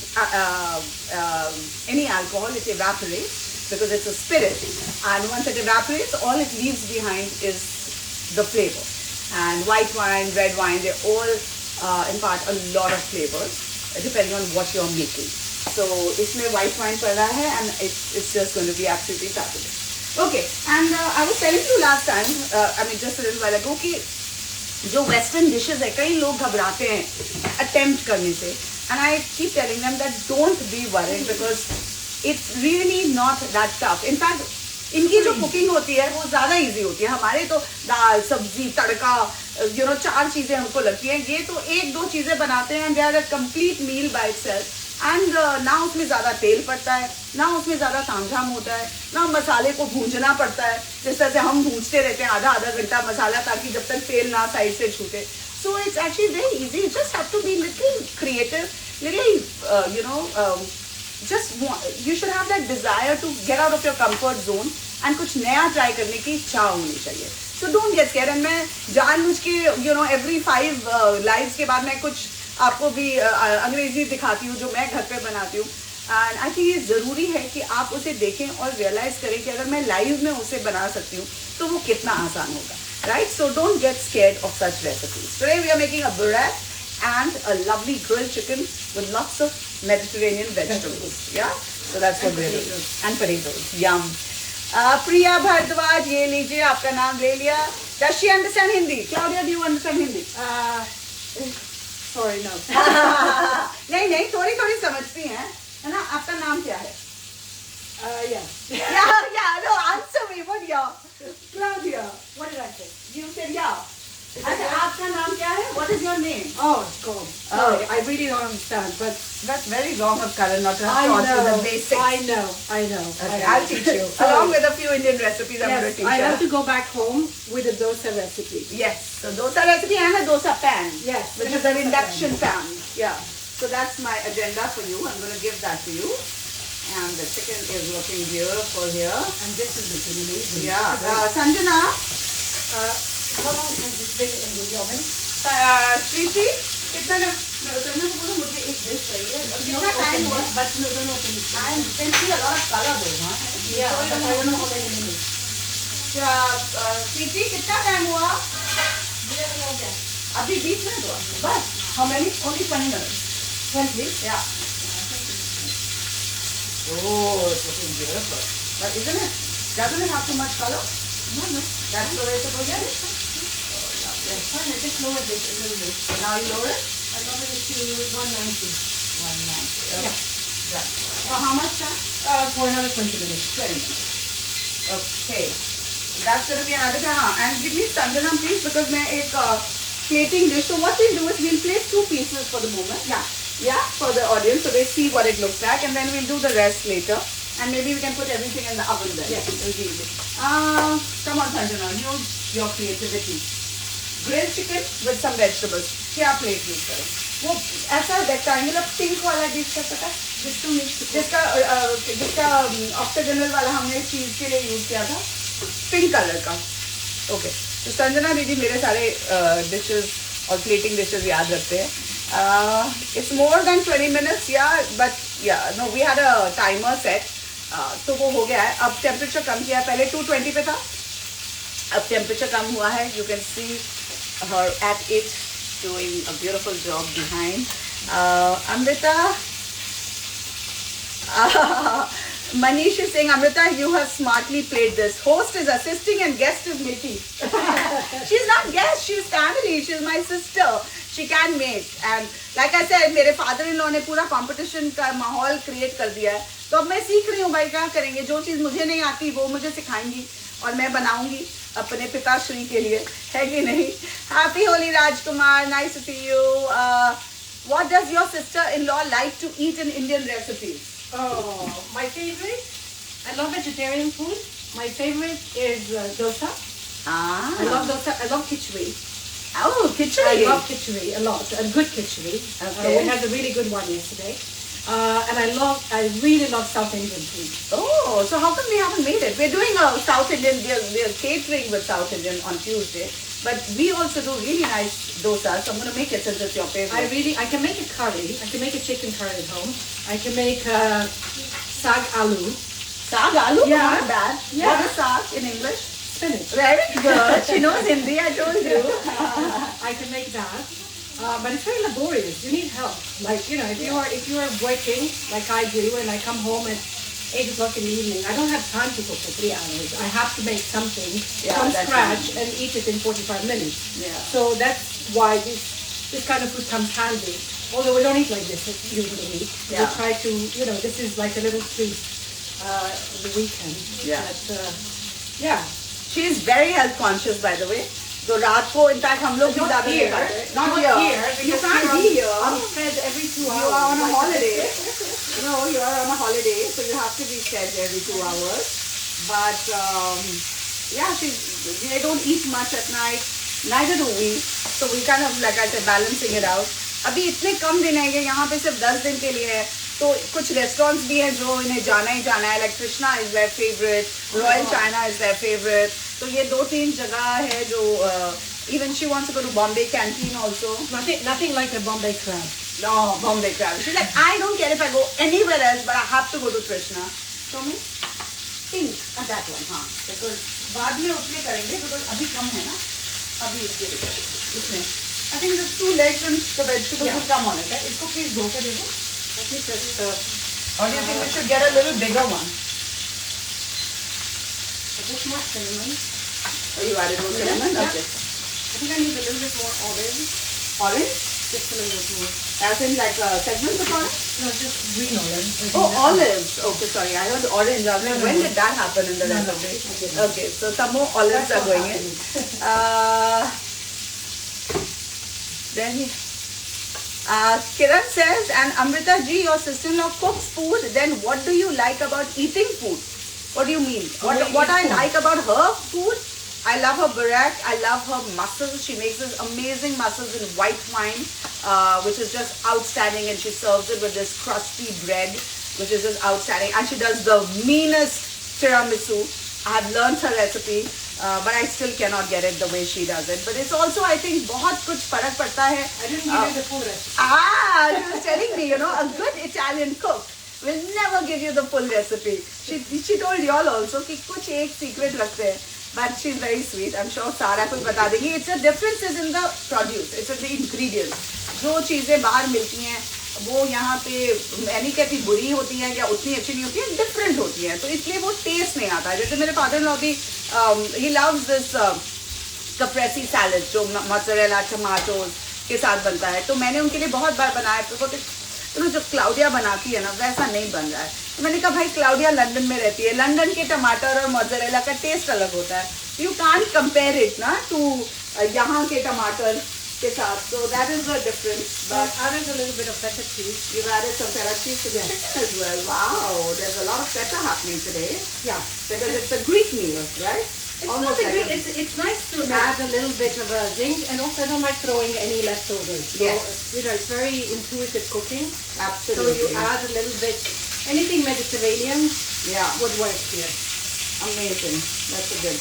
any alcohol, it evaporates because it's a spirit. And once it evaporates, all it leaves behind is the flavor. And white wine, red wine, they all impart a lot of flavors depending on what you're making. So इसमें white wine पड़ रहा है and it's just going to be absolutely fabulous. Okay, and I was telling you last time, I mean just a little while ago कि जो western dishes है कई लोग घबराते हैं attempt करने से, and I keep telling them that don't be worried because it's really not that tough. In fact, इनकी जो cooking होती है वो ज़्यादा easy होती है. हमारे तो दाल, सब्जी, तड़का, 4 चीजें हमको लगती हैं. ये तो 1-2 चीजें बनाते हैं and they are a complete meal by itself. And ना उसमें ज़्यादा तेल पड़ता है, ना उसमें ज़्यादा तामझाम होता है, ना मसाले को भूंजना पड़ता है जिस तरह से हम भूंजते रहते हैं आधा घंटा मसाला ताकि जब तक तेल ना साइड से छूटे. So it's actually very easy. You just have to be little creative, little just you should have that desire to get out of your comfort zone and कुछ नया ट्राई करने की इच्छा होनी चाहिए. So don't get scared. And मैं जानबूझ के every 5 lives के बाद मैं कुछ आपको भी अंग्रेजी दिखाती हूँ जो मैं घर पे बनाती हूँ. एंड आई थिंक ये ज़रूरी है कि आप उसे देखें और रियलाइज़ करें कि अगर मैं लाइव में उसे बना सकती हूँ तो वो कितना आसान होगा. Right, so don't get scared of such recipes. Today we are making a burek and a lovely grilled chicken with lots of Mediterranean vegetables. Yeah, so that's what we're doing. And potatoes. Yum. Priya Bhardwaj, ये लीजिए, आपका नाम ले लिया. Does she understand Hindi? Claudia, do you understand Hindi? Sorry, no. नहीं, थोड़ी समझती हैं, है ना? आपका नाम क्या है? Yeah. No, answer me. What yeah? Claudia. What did I say? You said yeah. अच्छा, आपका नाम क्या है? What is your name? Oh, God. Sorry, I really don't understand, but That's very wrong of Karan not to have taught you the basics. I know. Okay, I'll teach you. Along with a few Indian recipes, I'm going to teach you. I have to go back home with a dosa recipe. Yes, so dosa recipe and a dosa pan. Yes, which is an induction pan. Yeah. So that's my agenda for you. I'm going to give that to you. And the chicken is looking beautiful here. And this is looking amazing. Yeah. Sanjana. How long has this been in the oven? Preeti, कितना मुझे एक dish चाहिए. कितना time हुआ? But no, don't open it. I can see a lot of color though, huh? Yeah, but I don't know how many minutes. प्रीति कितना time हुआ? अभी 20 minute हुआ. बस. How many? Only 20 minutes. 20? Yeah. Oh, it's looking beautiful. But isn't it? Doesn't it have too much color? No. That's the way to get it. Oh, lovely. That's fine. I just lowered this a little bit. Now you lower it? I lowered it to 190. 190. Yeah. Right. So how much time? For another 20 minutes. 20 minutes. Okay. That's going to be another time. And give me Sanjana please, because मैं एक plating dish. So what we'll do is we'll place 2 pieces for the moment. Yeah. Yeah, for the audience, so they see what it looks like, and then we'll do the rest later. And maybe we can put everything in the oven then. Yes. It'll be easy. Come on, Sanjana, use your creativity. Grilled chicken with some vegetables. क्या plate use करें? वो ऐसा rectangular pink वाला dish है पता? जिसका octagonal वाला हमने चीज के लिए use किया था, pink color का. Okay. तो संजना दीदी मेरे सारे dishes और plating dishes याद रखते हैं. It's more than 20 minutes, yeah, but yeah, no, we had a timer set. तो वो हो गया है. अब temperature कम किया है. पहले 220 पे था. अब temperature कम हुआ है. You can see her at it doing a beautiful job behind. Amrita, Manish is saying, Amrita, you have smartly played this. Host is assisting and guest is Milky. She's not guest, she's family. She's my sister. She can make. And like I said, मेरे father-in-law ने पूरा competition का माहौल create कर दिया है. तो अब मैं सीख रही हूँ भाई क्या करेंगे. जो चीज़ मुझे नहीं आती वो मुझे सिखाएंगी और मैं बनाऊंगी अपने पिताश्री के लिए, है कि नहीं? Happy Holi Rajkumar, nice to see you. What does your sister-in-law like to eat in Indian recipes? Oh, my favorite? I love vegetarian food. My favorite is dosa. I love dosa. I love khichdi. Oh, khichdi. I love khichdi a lot. A good khichdi. Okay. We had a really good one yesterday. And I really love South Indian food. Oh, so how come we haven't made it? We're doing a South Indian, we're catering with South Indian on Tuesday. But we also do really nice dosa, so I'm going to make it since it's your favorite. I can make a curry. I can make a chicken curry at home. I can make sag aloo. Sag aloo? Yeah. Not bad. Yeah. What is sag in English? Spinach. Very good. She knows Hindi, I told you. I can make that. But it's very laborious. You need help. Like, you know, if you are working like I do and I come home at 8 o'clock in the evening, I don't have time to cook for 3 hours. I have to make something from scratch and eat it in 45 minutes. Yeah. So that's why this kind of food comes handy. Although we don't eat like this during the week. Yeah. We try to, you know, this is like a little treat the weekend. Yeah. But, yeah. She is very health conscious, by the way. So रात को in fact हम लोग भी ज़्यादा नहीं खाते. Not here. You can't be here. I'm fed every 2 hours. You are on a holiday. No, you are on a holiday, so you have to be fed every 2 hours. But yeah, they don't eat much at night. Neither do we. So we kind of, like I said, balancing it out. अभी इतने कम दिन हैं कि यहाँ पे सिर्फ 10 दिन के लिए है. तो कुछ restaurants भी हैं जो इन्हें जाना ही जाना है. Like Krishna is their favorite. Royal China is their favorite. तो ये 2-3 जगह है जो even she wants to go to Bombay Canteen also. Nothing like a Bombay crab. No, Bombay crab. She's like, I don't care if I go anywhere else, but I have to go to Krishna. So me, pink, that one, हाँ. Because बाद में उसमें करेंगे, because अभी कम है ना. अभी इसमें. I think the 2 legs and the vegetables will come on it. Right? इसको please धो के दे दो. Let me just. Or do you think we should get a little bigger one? Just more cinnamon. Oh, you added more cinnamon? Yeah. Okay. I think I need a little bit more olive. Orange? Just a little bit more. As in like segments of orange? No, just green olive. Oh, olives. Okay, sorry. I heard orange. I was like, when did that happen in the recipe? Okay, so some more olives are going in. Then Kiran says, and Amrita ji, your sister-in-law cooks food. Then what do you like about eating food? What do you mean? What I like about her food? I love her Burek. I love her mussels. She makes this amazing mussels in white wine, which is just outstanding. And she serves it with this crusty bread, which is just outstanding. And she does the meanest tiramisu. I have learned her recipe, but I still cannot get it the way she does it. But it's also, I think, बहुत कुछ फर्क पड़ता है. I didn't give you the full recipe. She was telling me, you know, a good Italian cook will never give you the full recipe. She told y'all also कि कुछ एक secret रखते हैं. But she's very sweet. I'm sure सारा कुछ बता देगी. It's the difference is in the produce. It's in the ingredients. जो चीजें बाहर मिलती हैं वो यहाँ पे मैं नहीं कहती बुरी होती हैं या उतनी अच्छी नहीं होती हैं, डिफरेंट होती हैं. तो इसलिए वो टेस्ट नहीं आता. जैसे मेरे फादर इन लॉ भी he loves this कप्रेसी सैलड जो मोज़रेला टमाटोज के साथ बनता है, तो मैंने उनके लिए बहुत बार बनाया, तो जो क्लाउडिया बनाती है ना वैसा नहीं बन रहा है। तो मैंने कहा भाई क्लाउडिया लंदन में रहती है, लंदन के टमाटर और मोज़रेला का टेस्ट अलग होता है, यू कांट कंपेयर इट ना टू यहाँ के टमाटर के साथ, so that is the difference. But added a little bit of feta cheese. You've added some feta cheese to the chicken as well. Wow, there's a lot of feta happening today. Yeah, Because it's a Greek meal, right? it's not a Greek. It's nice to add a little bit of a zing, and also I don't like throwing any leftovers. So, Yes. it's very intuitive cooking. Absolutely. So you add a little bit, anything Mediterranean Yeah, would work here. amazing. That's a good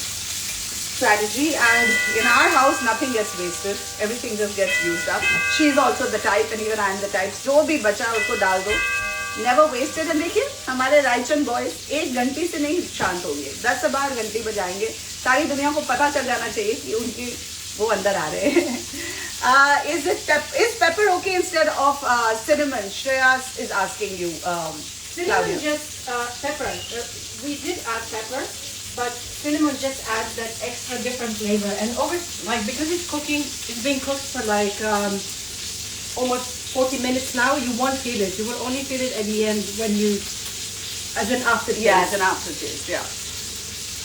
strategy. And in our house, nothing gets wasted. Everything just gets used up. She's also the type, and even I'm the type. जो भी बचा उसको डाल दो. Never wasted. And देखिए हमारे Raichand boys 1 घंटे से नहीं शांत होंगे, 10 से 12 घंटे बजाएंगे, सारी दुनिया को पता चल जाना चाहिए कि उनकी वो अंदर आ रहे हैं. Is pepper okay instead of cinnamon? Shreya is asking you. Cinnamon just pepper. We did add pepper, but cinnamon just adds that extra different flavor. And because it's being cooked for like almost 40 minutes now, you won't feel it. You will only feel it at the end as an aftertaste. Yeah, as an aftertaste, yeah.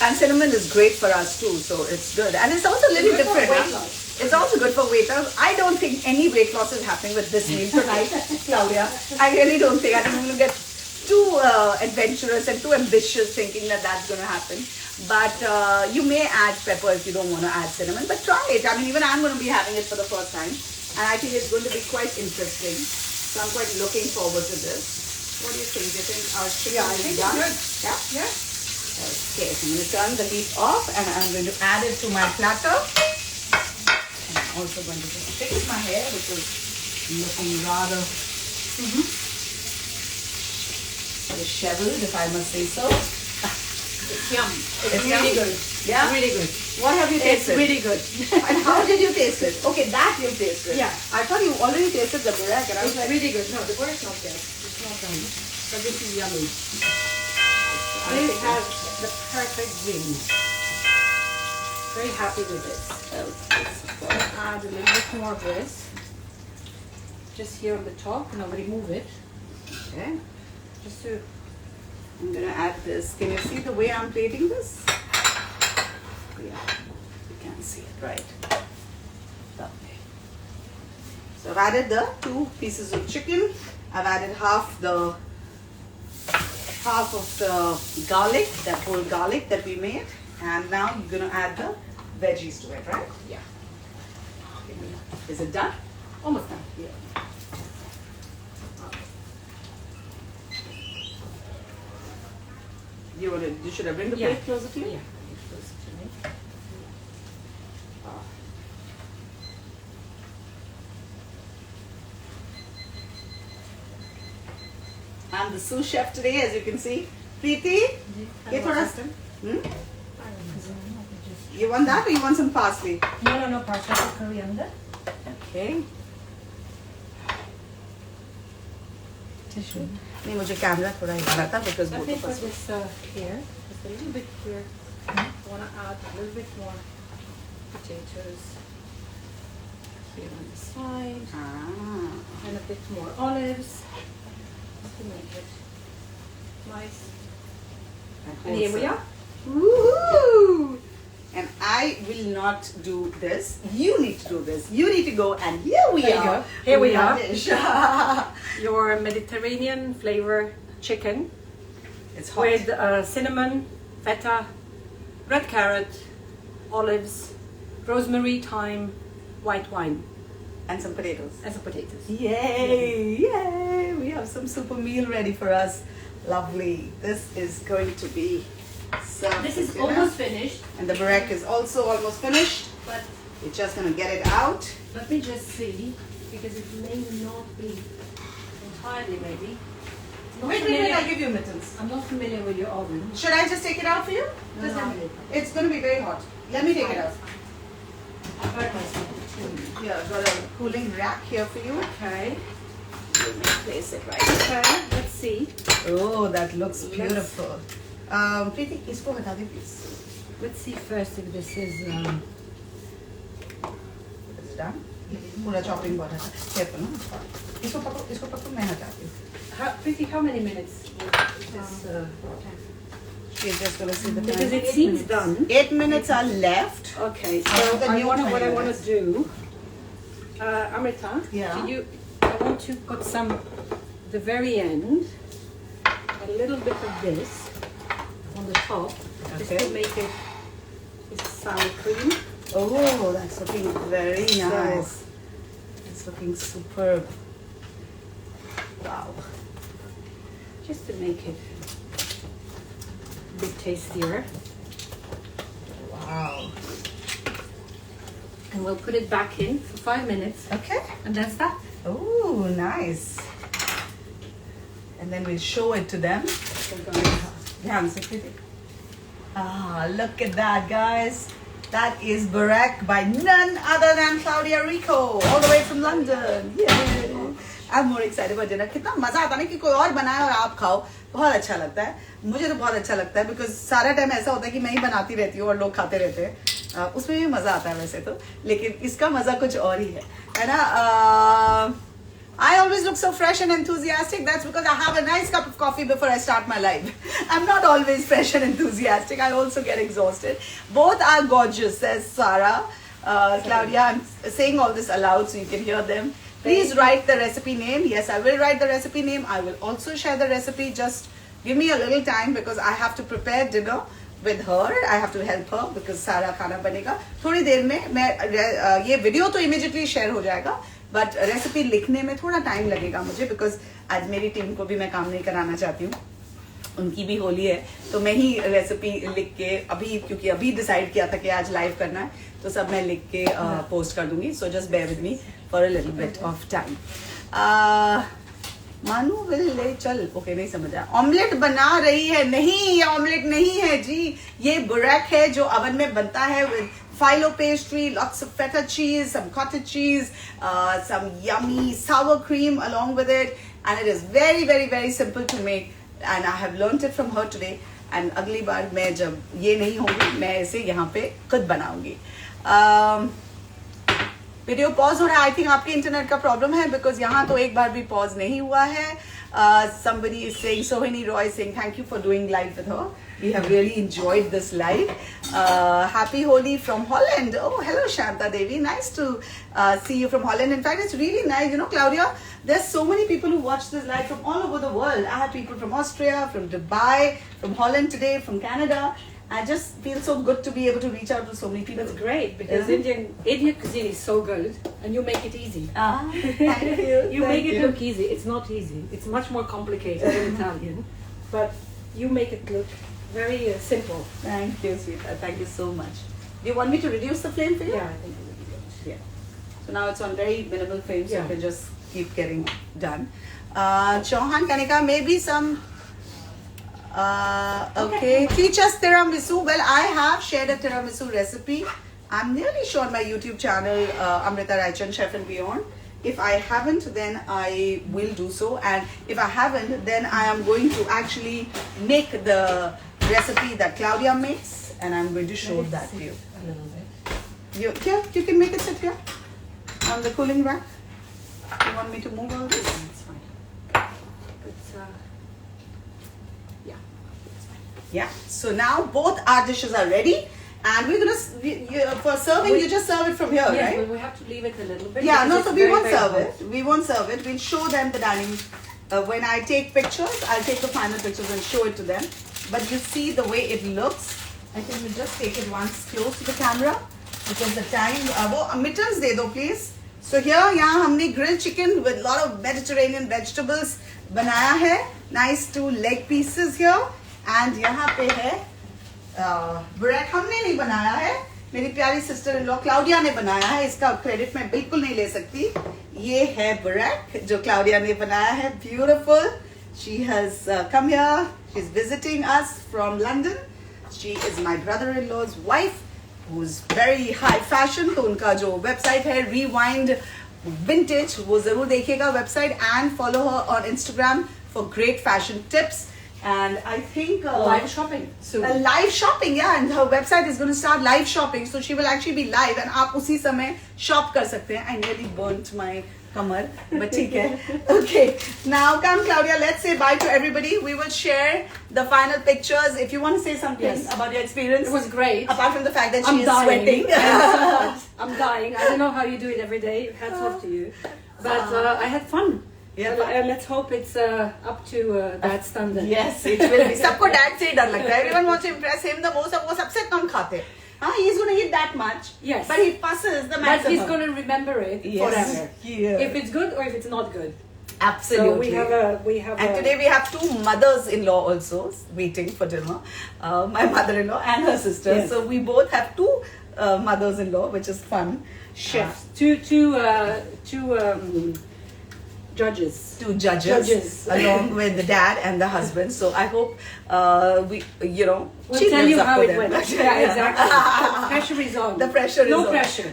And cinnamon is great for us too, so it's good. And it's also a little different. Weight loss. It's also good for weight loss. I don't think any weight loss is happening with this meal tonight, Claudia. I really don't think. I think I'm going to get too adventurous and too ambitious thinking that that's going to happen. But you may add pepper if you don't want to add cinnamon. But try it. I mean, even I'm going to be having it for the first time. And I think it's going to be quite interesting. So I'm quite looking forward to this. What do you think? Do you think our chicken is done? Good. Yeah? Yeah. Okay, so I'm going to turn the heat off and I'm going to add it to my platter. And I'm also going to just fix my hair, which is looking rather disheveled, if I must say so. It's yum. It's yum? really good. Yeah? Really good. What have you tasted? It's really good. And how did you taste it? Okay, that you tasted. Yeah. I thought you already tasted the Burek and I was It's like, really good. No, the Borek's not yet. It's not done. But this is yummy. This has the perfect zing. Very happy with this. Add a little bit more of this. Just here on the top, and I'll remove it. okay. Just to I'm going to add this. Can you see the way I'm plating this? Yeah, you can see it, right? Lovely. So I've added the 2 pieces of chicken. I've added half of the garlic, that whole garlic that we made. And now you're going to add the veggies to it, right? yeah, Is it done? almost done. Yeah. Should I bring the plate closer to you? Yeah. Closer to me. I'm the sous chef today, as you can see. Preeti, ये थोड़ा You want that or you want some parsley? No, parsley, coriander. Okay. Tissue. नहीं मुझे camera थोड़ा हिलाना था because Let both me of put us. this here, just a little bit here. I want to add a little bit more potatoes here on the side, Ah. and a bit more olives, just to make it nice. And here we are. Woohoo! And I will not do this. You need to do this. You need to go and here we There you are. go. Here we are. Dish. Your Mediterranean flavor chicken It's hot. with cinnamon, feta, red carrot, olives, rosemary, thyme, white wine, And some potatoes. and some potatoes. Yay! Yay! We have some super meal ready for us. Lovely. This is going to be served This for is dinner. almost finished, And the Borek is also almost finished. but We're just gonna get it out. let me just see, because it may not be entirely maybe. Not familiar- I'll give you mittens. I'm not familiar with your oven. Should I just take it out for you? No, Just no. let me- It's gonna be very hot. Let me take it out. I burnt myself too. Yeah, I've got a cooling rack here for you. Okay. Let me place it right. Okay, let's see. Oh, that looks Let's- beautiful. Preeti, isko hata de please. Let's see first if this is it's done. पूरा chopping बहुत अच्छा. Careful ना. इसको पकड़ो मैं हटाती हूँ. Pretty, how many minutes? She's just gonna see the time. Because it seems done. 8 minutes are left. Okay, so what I want to do, Amrita, Yeah. I want to put some, the very end, a little bit of this on the top, just to make it sour cream. Oh, that's looking very nice. It's looking superb. Wow. Just to make it a bit tastier. Wow. And we'll put it back in for 5 minutes. Okay. And that's that. Oh, nice. And then we'll show it to them. Look at that, guys. That is Borek by none other than Claudia Rico, all the way from London. Yay! I'm more excited about dinner. कितना मजा आता है ना कि कोई और बनाए और आप खाओ. बहुत अच्छा लगता है. मुझे तो बहुत अच्छा लगता है because सारा टाइम ऐसा होता है कि मैं ही बनाती रहती हूँ और लोग खाते रहते हैं. उसमें भी मजा आता है वैसे तो, लेकिन इसका मजा कुछ और ही है ना? I always look so fresh and enthusiastic. That's because I have a nice cup of coffee before I start my live. I'm not always fresh and enthusiastic. I also get exhausted. Both are gorgeous, says Sarah. Claudia, I'm saying all this aloud so you can hear them. Please write the recipe name. Yes, I will write the recipe name. I will also share the recipe. Just give me a little time because I have to prepare dinner with her. I have to help her because सारा खाना बनेगा. थोड़ी देर में मैं ये video तो immediately share हो जाएगा. बट रेसिपी लिखने में थोड़ा टाइम लगेगा मुझे बिकॉज आज मेरी टीम को भी मैं काम नहीं कराना चाहती हूँ. उनकी भी होली है तो मैं ही रेसिपी लिख के अभी, क्योंकि अभी डिसाइड किया था कि आज लाइव करना है तो सब मैं लिख के पोस्ट कर दूंगी. So just bear with me for a little bit of time. Manu will ले चल. ओके, नहीं समझ आया. ऑमलेट बना रही है. नहीं, ये ऑमलेट नहीं है जी, ये बुरेक है जो ओवन में बनता है with Filo pastry, lots of feta cheese, some cottage cheese, some yummy sour cream along with it, and it is very, very, very simple to make. And I have learnt it from her today. And अगली बार मैं जब ये नहीं होगी मैं इसे यहाँ पे खुद बनाऊंगी. वीडियो पॉज हो रहा है. आई थिंक आपके इंटरनेट का प्रॉब्लम है बिकॉज यहाँ तो एक बार भी पॉज नहीं हुआ है. Somebody is saying, Sohini Roy is saying, thank you for doing live with her. We have really enjoyed this live. Happy Holi from Holland. Oh, hello Shanta Devi. Nice to see you from Holland. In fact, it's really nice. You know, Claudia, there's so many people who watch this live from all over the world. I had people from Austria, from Dubai, from Holland today, from Canada. I just feel so good to be able to reach out to so many people. That's great because Indian cuisine is so good and you make it easy. Thank you. You make it look easy. It's not easy. It's much more complicated than Italian, but you make it look very simple. Thank you, sweetheart. Thank you so much. Do you want me to reduce the flame for you? Yeah, I think it would be good. Yeah. So now it's on very minimal flame, so Yeah. you can just keep getting done. Chauhan Kanika, maybe some. Okay. Teach us tiramisu. Well, I have shared a tiramisu recipe. I'm nearly sure on my YouTube channel, Amrita Raichand, Chef&Beyond. If I haven't, then I will do so. And if I haven't, then I am going to actually make the recipe that Claudia makes. And I'm going to show that to you. A little bit. You can make it sit here on the cooling rack. You want me to move all this? It's fine. It's yeah, it's fine. Yeah. So now both our dishes are ready. And we're gonna for serving. You just serve it from here, Yes, right? but we have to leave it a little bit. Yeah, because no, it's so we very, won't very serve hot. it. We won't serve it. We'll show them the dining. When I take pictures, I'll take the final pictures and show it to them. But you see the way it looks. I think we'll just take it once close to the camera because the time. वो mittens दे दो please. So here, यहाँ हमने grilled chicken with a lot of Mediterranean vegetables बनाया है. Nice 2 leg pieces here. And यहाँ पे है Burek. हमने नहीं बनाया है. मेरी प्यारी सिस्टर इन लॉ क्लाउडिया ने बनाया है. इसका क्रेडिट मैं बिल्कुल नहीं ले सकती. ये है बुरेक जो क्लाउडिया ने बनाया है. Beautiful. She has come here. She's visiting us from London. She is my brother-in-law's wife, who's very high fashion. तो उनका जो वेबसाइट है Rewind Vintage, वो जरूर देखिएगा website and follow her on Instagram for great fashion tips. And I think Live shopping soon. live shopping, yeah, and her website is going to start live shopping, so she will actually be live, and आप उसी समय shop कर सकते हैं. I nearly burnt my kamar, but ठीक है. Okay, now come Claudia, let's say bye to everybody. We will share the final pictures. If you want to say something about your experience. It was great. Apart from the fact that I'm she is dying. sweating. I'm so hot. I'm dying. I don't know how you do it every day. Hats off to you. But I had fun. Yeah. Let's hope it's up to that standard. Yes, it will be. सबको dad से ही डर लगता है. Everyone wants to impress him the most. अब वो सबसे कम खाते हैं. He's going to eat that much. Yes. But he passes the maximum. But he's going to remember it forever. Yeah. If it's good or if it's not good. Absolutely. So we have and today we have 2 mothers-in-law also waiting for dinner. My mother-in-law and her sister. Yes. So we both have 2 mothers-in-law, which is fun. Chefs. Two judges. 2 judges. Along with the dad and the husband. So I hope We'll she tell lives you up how to it them. went. Yeah, exactly. The pressure is on. The pressure is on. No pressure.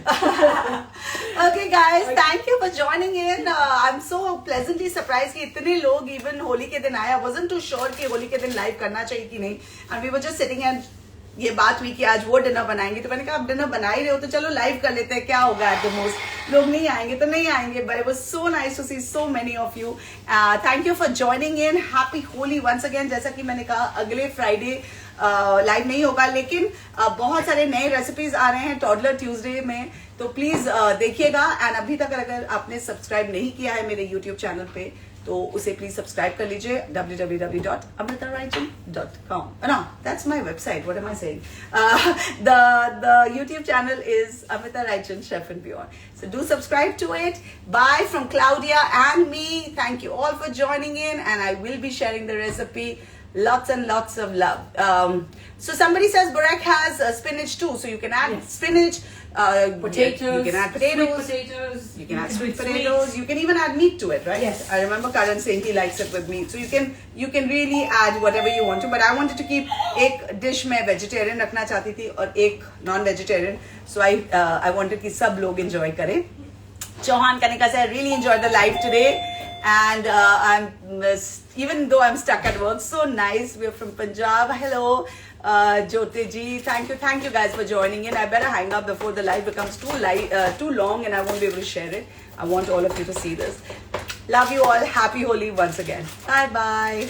Okay guys, thank you for joining in. I'm so pleasantly surprised कि इतने लोग even Holi के दिन आए. I wasn't too sure कि होली के दिन live करना चाहिए कि नहीं. And we were just sitting and ये बात हुई कि आज वो डिनर बनाएंगे, तो मैंने कहा आप डिनर बना ही रहे हो तो चलो लाइव कर लेते हैं, क्या होगा at the most. लोग नहीं आएंगे तो नहीं आएंगे, but it was so nice to see so many of you. Thank you for joining in. Happy Holi once again. जैसा कि मैंने कहा अगले फ्राइडे लाइव नहीं होगा, लेकिन बहुत सारे नए रेसिपीज आ रहे हैं टॉडलर ट्यूसडे में, तो प्लीज देखिएगा. एंड अभी तक अगर आपने सब्सक्राइब नहीं किया है मेरे यूट्यूब चैनल पे तो उसे प्लीज सब्सक्राइब कर लीजिए. www.amritaraichand.com. No, that's my website. What am I saying? The YouTube channel is Amrita Raichand, Chef&beyond. So do subscribe to it. Bye from Claudia and me. Thank you all for joining in, and I will be sharing the recipe. Lots and lots of love. So somebody says Borek has spinach too, so you can add spinach, potatoes, you can add potatoes, sweet potatoes, you can add sweet potatoes, you can even add meat to it, right? Yes. I remember Karan saying he likes it with meat, so you can really add whatever you want to. But I wanted to keep एक dish में vegetarian रखना चाहती थी और एक non-vegetarian, so I wanted कि सब लोग enjoy करें. Chauhan Kanika said, I really enjoyed the live today, and even though I'm stuck at work, so nice. We're from Punjab. Hello, Jyote ji. Thank you guys for joining in. I better hang up before the live becomes too long and I won't be able to share it. I want all of you to see this. Love you all. Happy Holi once again. Bye bye.